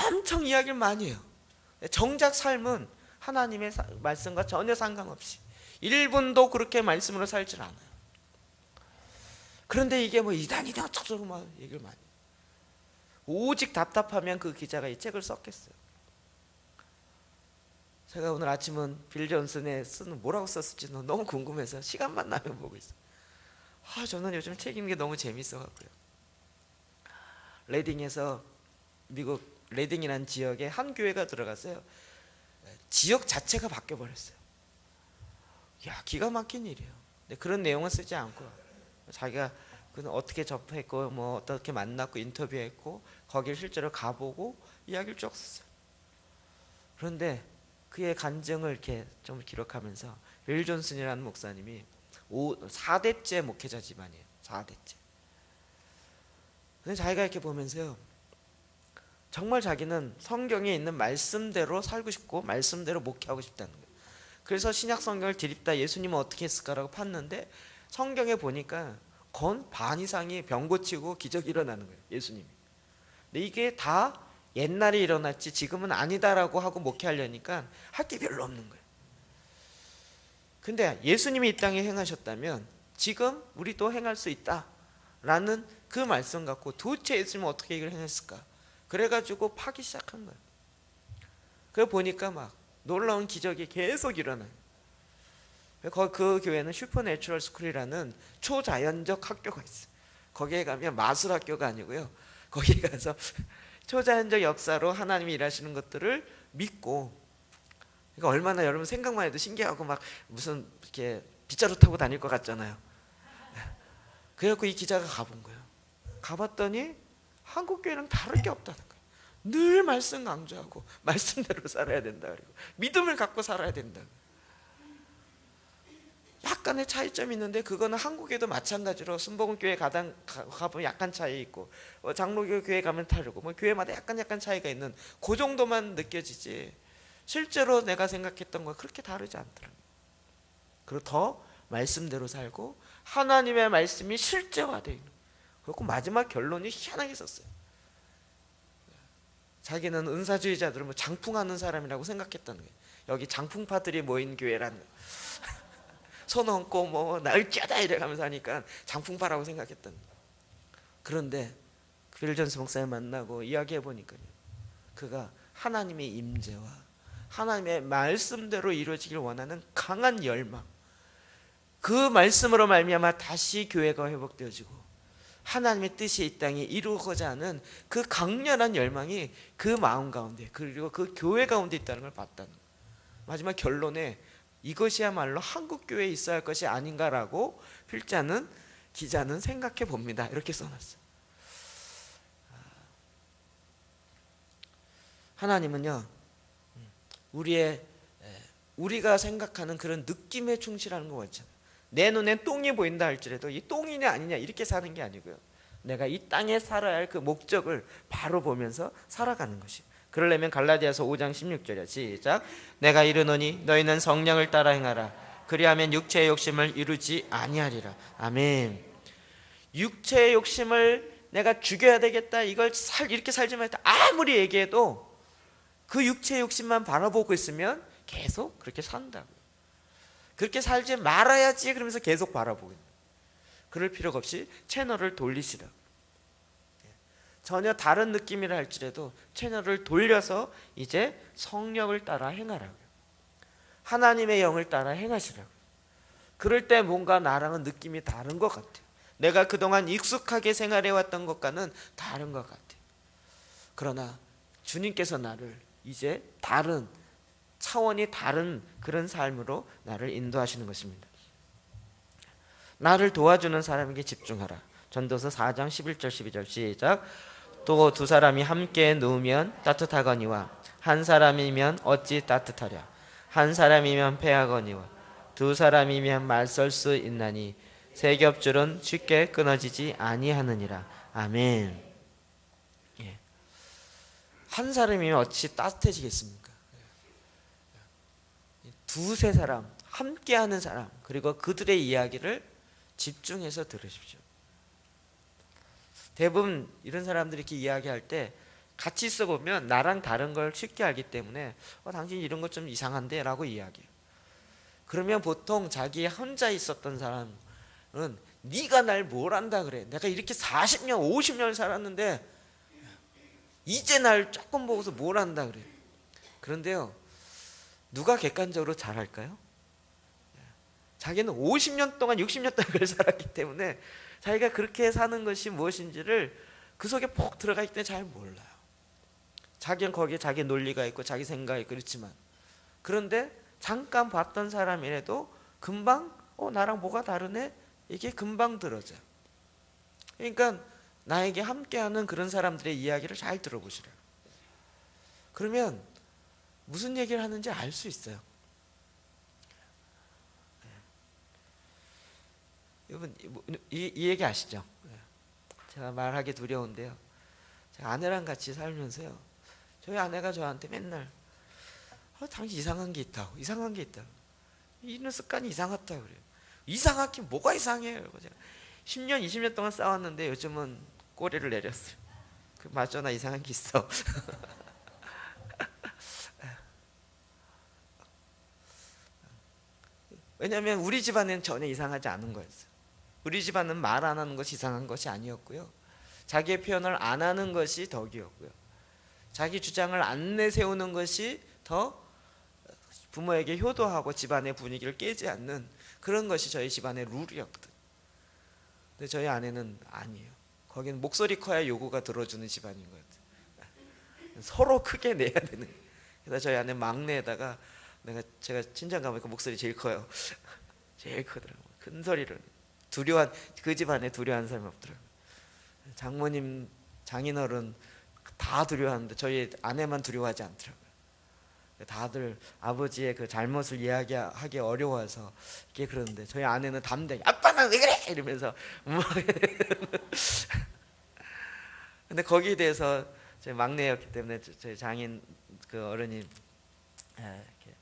엄청 이야기를 많이 해요. 정작 삶은 하나님의 말씀과 전혀 상관없이 1분도 그렇게 말씀으로 살질 않아요. 그런데 이게 2단이냐 어쩌고 막 얘기를 많이 해요. 오직 답답하면 그 기자가 이 책을 썼겠어요. 제가 오늘 아침은 빌 존슨의 쓰는 뭐라고 썼을지 너무 궁금해서 시간만 나면 보고 있어요. 저는 요즘 책 읽는 게 너무 재밌어갖고요. 레딩에서, 미국 레딩이라는 지역에 한 교회가 들어갔어요. 지역 자체가 바뀌어버렸어요. 기가 막힌 일이에요. 근데 그런 내용은 쓰지 않고 자기가 어떻게 접했고 어떻게 만났고 인터뷰했고 거기를 실제로 가보고 이야기를 쭉 썼어요. 그런데 그의 간증을 이렇게 좀 기록하면서 빌 존슨이라는 목사님이 4대째 목회자 집안이에요. 4대째. 근데 자기가 이렇게 보면서요, 정말 자기는 성경에 있는 말씀대로 살고 싶고 말씀대로 목회하고 싶다는 거예요. 그래서 신약 성경을 드립다 예수님은 어떻게 했을까라고 팠는데 성경에 보니까 건 반 이상이 병 고치고 기적이 일어나는 거예요, 예수님이. 근데 이게 다 옛날에 일어났지 지금은 아니다라고 하고 목회하려니까 할 게 별로 없는 거예요. 근데 예수님이 이 땅에 행하셨다면 지금 우리도 행할 수 있다라는 그 말씀 갖고 도대체 예수님은 어떻게 이걸 행했을까? 그래가지고 파기 시작한 거예요. 그래 보니까 막 놀라운 기적이 계속 일어나요. 그 교회는 슈퍼내추럴 스쿨이라는 초자연적 학교가 있어요. 거기에 가면 마술학교가 아니고요, 거기에 가서 초자연적 역사로 하나님이 일하시는 것들을 믿고, 그러니까 얼마나 여러분 생각만 해도 신기하고 막 무슨 이렇게 빗자루 타고 다닐 것 같잖아요. 그래갖고 이 기자가 가본 거예요. 가봤더니 한국 교회랑 다를 게 없다는 거예요. 늘 말씀 강조하고 말씀대로 살아야 된다, 그리고 믿음을 갖고 살아야 된다. 약간의 차이점이 있는데 그거는 한국에도 마찬가지로 순복음교회 가보면 약간 차이 있고, 장로교 교회 가면 다르고, 뭐 교회마다 약간 차이가 있는 그 정도만 느껴지지 실제로 내가 생각했던 거 그렇게 다르지 않더라고요. 그리고 더 말씀대로 살고 하나님의 말씀이 실제화되어 있는. 그리고 마지막 결론이 희한하게 썼어요. 자기는 은사주의자들은 뭐 장풍하는 사람이라고 생각했다는 거예요. 여기 장풍파들이 모인 교회라는 거예요. 손 얹고 뭐 날짜다 이래가면서 하니까 장풍파라고 생각했던 거예요. 그런데 빌 존스 목사님 만나고 이야기해보니까요, 그가 하나님의 임재와 하나님의 말씀대로 이루어지길 원하는 강한 열망, 그 말씀으로 말미암아 다시 교회가 회복되어지고 하나님의 뜻이 이 땅에 이루어지고자 하는 그 강렬한 열망이 그 마음 가운데, 그리고 그 교회 가운데 있다는 걸 봤다는 거예요. 마지막 결론에 이것이야말로 한국 교회에 있어야 할 것이 아닌가라고 기자는 생각해 봅니다. 이렇게 써놨어요. 하나님은요, 우리가 생각하는 그런 느낌에 충실하는 거 있잖아요. 내 눈엔 똥이 보인다 할지라도 이 똥이냐 아니냐 이렇게 사는 게 아니고요, 내가 이 땅에 살아야 할 그 목적을 바로 보면서 살아가는 것이. 그러려면 갈라디아서 5장 16절이야. 시작. 내가 이르노니 너희는 성령을 따라 행하라. 그리하면 육체의 욕심을 이루지 아니하리라. 아멘. 육체의 욕심을 내가 죽여야 되겠다, 이걸 이렇게 살지 말자 아무리 얘기해도 그 육체의 욕심만 바라보고 있으면 계속 그렇게 산다고요. 그렇게 살지 말아야지 그러면서 계속 바라보고 있는. 그럴 필요가 없이 채널을 돌리시라. 전혀 다른 느낌이라 할지라도 채널을 돌려서 이제 성령을 따라 행하라고요. 하나님의 영을 따라 행하시라고요. 그럴 때 뭔가 나랑은 느낌이 다른 것 같아요. 내가 그동안 익숙하게 생활해왔던 것과는 다른 것 같아요. 그러나 주님께서 나를 이제 다른 차원이 다른 그런 삶으로 나를 인도하시는 것입니다. 나를 도와주는 사람에게 집중하라. 전도서 4장 11절 12절 시작. 또 두 사람이 함께 누우면 따뜻하거니와 한 사람이면 어찌 따뜻하랴. 한 사람이면 패하거니와 두 사람이면 맞설 수 있나니 세 겹줄은 쉽게 끊어지지 아니하느니라. 아멘. 한 사람이면 어찌 따뜻해지겠습니까? 두세 사람, 함께하는 사람, 그리고 그들의 이야기를 집중해서 들으십시오. 대부분 이런 사람들이 이렇게 이야기할 때 같이 있어 보면 나랑 다른 걸 쉽게 알기 때문에 당신 이런 것 좀 이상한데 라고 이야기해요. 그러면 보통 자기 혼자 있었던 사람은 네가 날 뭘 안다 그래, 내가 이렇게 40년 50년 살았는데 이제 날 조금 보고서 뭘 안다 그래. 그런데요, 누가 객관적으로 잘 할까요? 자기는 50년 동안 60년 동안 그걸 살았기 때문에 자기가 그렇게 사는 것이 무엇인지를 그 속에 푹 들어가 있기 때문에 잘 몰라요. 자기는 거기에 자기 논리가 있고 자기 생각이 있고 그렇지만, 그런데 잠깐 봤던 사람이라도 금방 나랑 뭐가 다르네? 이게 금방 들어져요. 그러니까 나에게 함께하는 그런 사람들의 이야기를 잘 들어보시래요. 그러면 무슨 얘기를 하는지 알 수 있어요. 여러분 이 얘기 아시죠? 제가 말하기 두려운데요, 제가 아내랑 같이 살면서요, 저희 아내가 저한테 맨날 당신 이상한 게 있다고, 이상한 게 있다고, 이런 습관이 이상하다고 그래요. 이상하긴 뭐가 이상해요. 제가 10년 20년 동안 싸웠는데 요즘은 꼬리를 내렸어요. 맞아, 나 이상한 게 있어. 왜냐하면 우리 집안에는 전혀 이상하지 않은 거였어요. 우리 집안은 말 안 하는 것이 이상한 것이 아니었고요, 자기의 표현을 안 하는 것이 덕이었고요, 자기 주장을 안 내세우는 것이 더 부모에게 효도하고 집안의 분위기를 깨지 않는 그런 것이 저희 집안의 룰이었거든요. 근데 저희 아내는 아니에요. 거기는 목소리 커야 요구가 들어주는 집안인 것 같아요. 서로 크게 내야 되는. 그래서 저희 아내 막내에다가 제가 친정 가보니까 목소리 제일 커요. 제일 크더라고요. 큰 소리를. 두려운, 그 집안에 두려운 사람이 없더라고요. 장모님, 장인어른 다 두려워하는데 저희 아내만 두려워하지 않더라고요. 다들 아버지의 그 잘못을 이야기하기 어려워서 이렇게 그러는데 저희 아내는 담대하게 아빠는 왜 그래 이러면서 근데 거기에 대해서 제 막내였기 때문에 저희 장인 그 어른이 이렇게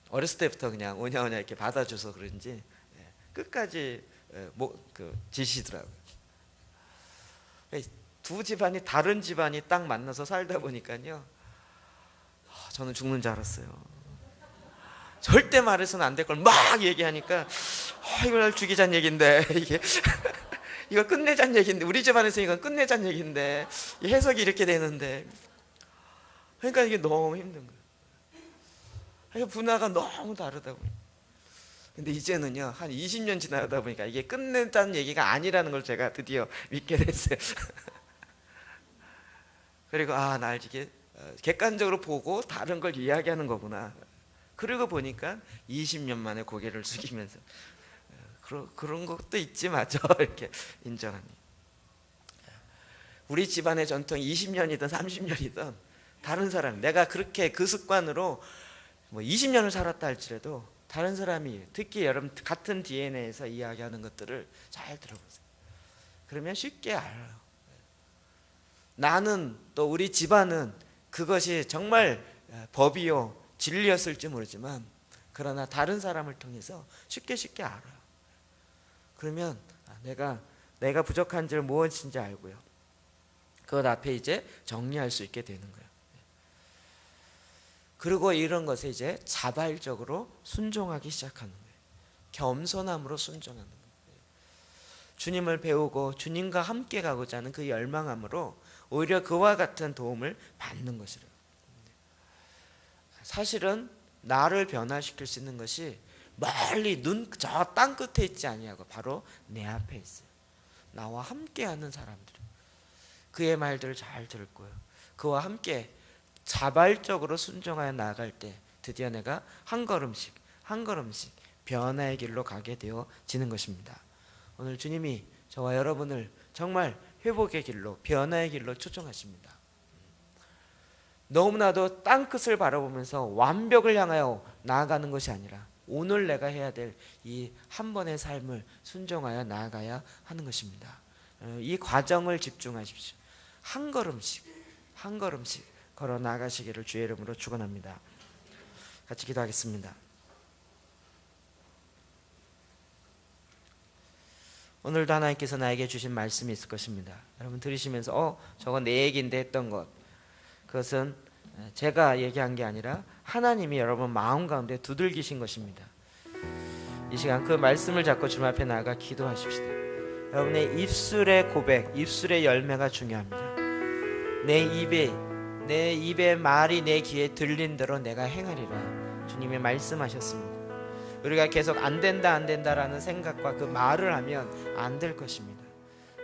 어렸을 때부터 그냥 오냐오냐 이렇게 받아줘서 그런지 끝까지 지시더라고요. 두 집안이 다른 집안이 딱 만나서 살다 보니까요, 저는 죽는 줄 알았어요. 절대 말해서는 안 될 걸 막 얘기하니까 이거 날 죽이자는 얘긴데 이게 이거 끝내자는 얘긴데, 우리 집안에서 이건 끝내자는 얘긴데 이 해석이 이렇게 되는데, 그러니까 이게 너무 힘든 거예요. 분화가 너무 다르다고요. 근데 이제는요, 한 20년 지나다 보니까 이게 끝내자는 얘기가 아니라는 걸 제가 드디어 믿게 됐어요. 그리고 날 이게 객관적으로 보고 다른 걸 이야기하는 거구나. 그러고 보니까 20년 만에 고개를 숙이면서 그런 것도 있지 맞아 이렇게 인정하니. 우리 집안의 전통이 20년이든 30년이든 다른 사람, 내가 그렇게 그 습관으로 뭐 20년을 살았다 할지라도 다른 사람이, 특히 여러분 같은 DNA에서 이야기하는 것들을 잘 들어보세요. 그러면 쉽게 알아요. 나는 또 우리 집안은 그것이 정말 법이요 진리였을지 모르지만, 그러나 다른 사람을 통해서 쉽게 알아요. 그러면 내가 부족한지를 무엇인지 알고요, 그것 앞에 이제 정리할 수 있게 되는 거예요. 그리고 이런 것에 이제 자발적으로 순종하기 시작하는 거예요. 겸손함으로 순종하는 거예요. 주님을 배우고 주님과 함께 가고자 하는 그 열망함으로 오히려 그와 같은 도움을 받는 것이래요. 사실은 나를 변화시킬 수 있는 것이 멀리 저 땅 끝에 있지 아니하고 바로 내 앞에 있어요. 나와 함께하는 사람들, 그의 말들을 잘 들을 거예요. 그와 함께 자발적으로 순종하여 나아갈 때 드디어 내가 한 걸음씩 변화의 길로 가게 되어지는 것입니다. 오늘 주님이 저와 여러분을 정말 회복의 길로, 변화의 길로 초청하십니다. 너무나도 땅끝을 바라보면서 완벽을 향하여 나아가는 것이 아니라 오늘 내가 해야 될 이 한 번의 삶을 순종하여 나아가야 하는 것입니다. 이 과정을 집중하십시오. 한 걸음씩 걸어 나가시기를 주의 이름으로 축원합니다. 같이 기도하겠습니다. 오늘도 하나님께서 나에게 주신 말씀이 있을 것입니다. 여러분 들으시면서 저건 내 얘기인데 했던 것, 그것은 제가 얘기한 게 아니라 하나님이 여러분 마음 가운데 두들기신 것입니다. 이 시간 그 말씀을 잡고 주님 앞에 나아가 기도하십시다. 여러분의 입술의 고백, 입술의 열매가 중요합니다. 내 입의 말이 내 귀에 들린 대로 내가 행하리라 주님이 말씀하셨습니다. 우리가 계속 안 된다라는 생각과 그 말을 하면 안 될 것입니다.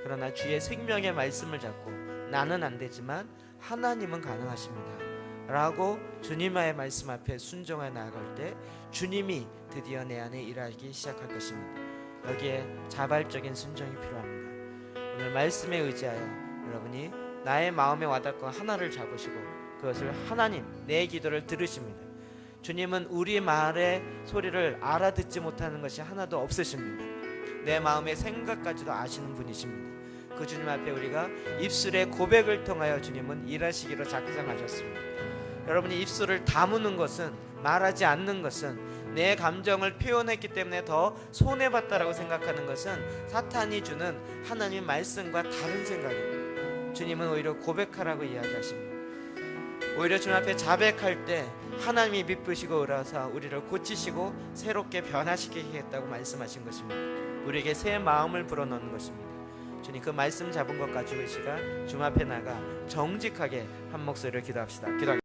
그러나 주의 생명의 말씀을 잡고 나는 안 되지만 하나님은 가능하십니다 라고 주님의 말씀 앞에 순종해 나아갈 때 주님이 드디어 내 안에 일하기 시작할 것입니다. 여기에 자발적인 순종이 필요합니다. 오늘 말씀에 의지하여 여러분이 나의 마음에 와닿고 하나를 잡으시고 그것을 하나님, 내 기도를 들으십니다. 주님은 우리 말의 소리를 알아듣지 못하는 것이 하나도 없으십니다. 내 마음의 생각까지도 아시는 분이십니다. 그 주님 앞에 우리가 입술의 고백을 통하여 주님은 일하시기로 작정하셨습니다. 여러분이 입술을 다무는 것은, 말하지 않는 것은, 내 감정을 표현했기 때문에 더 손해봤다라고 생각하는 것은 사탄이 주는 하나님의 말씀과 다른 생각입니다. 주님은 오히려 고백하라고 이야기하십니다. 오히려 주님 앞에 자백할 때 하나님이 미쁘시고 의로서 우리를 고치시고 새롭게 변화시키겠다고 말씀하신 것입니다. 우리에게 새 마음을 불어넣는 것입니다. 주님, 그 말씀 잡은 것 가지고 이 시간 주님 앞에 나가 정직하게 한 목소리로 기도합시다.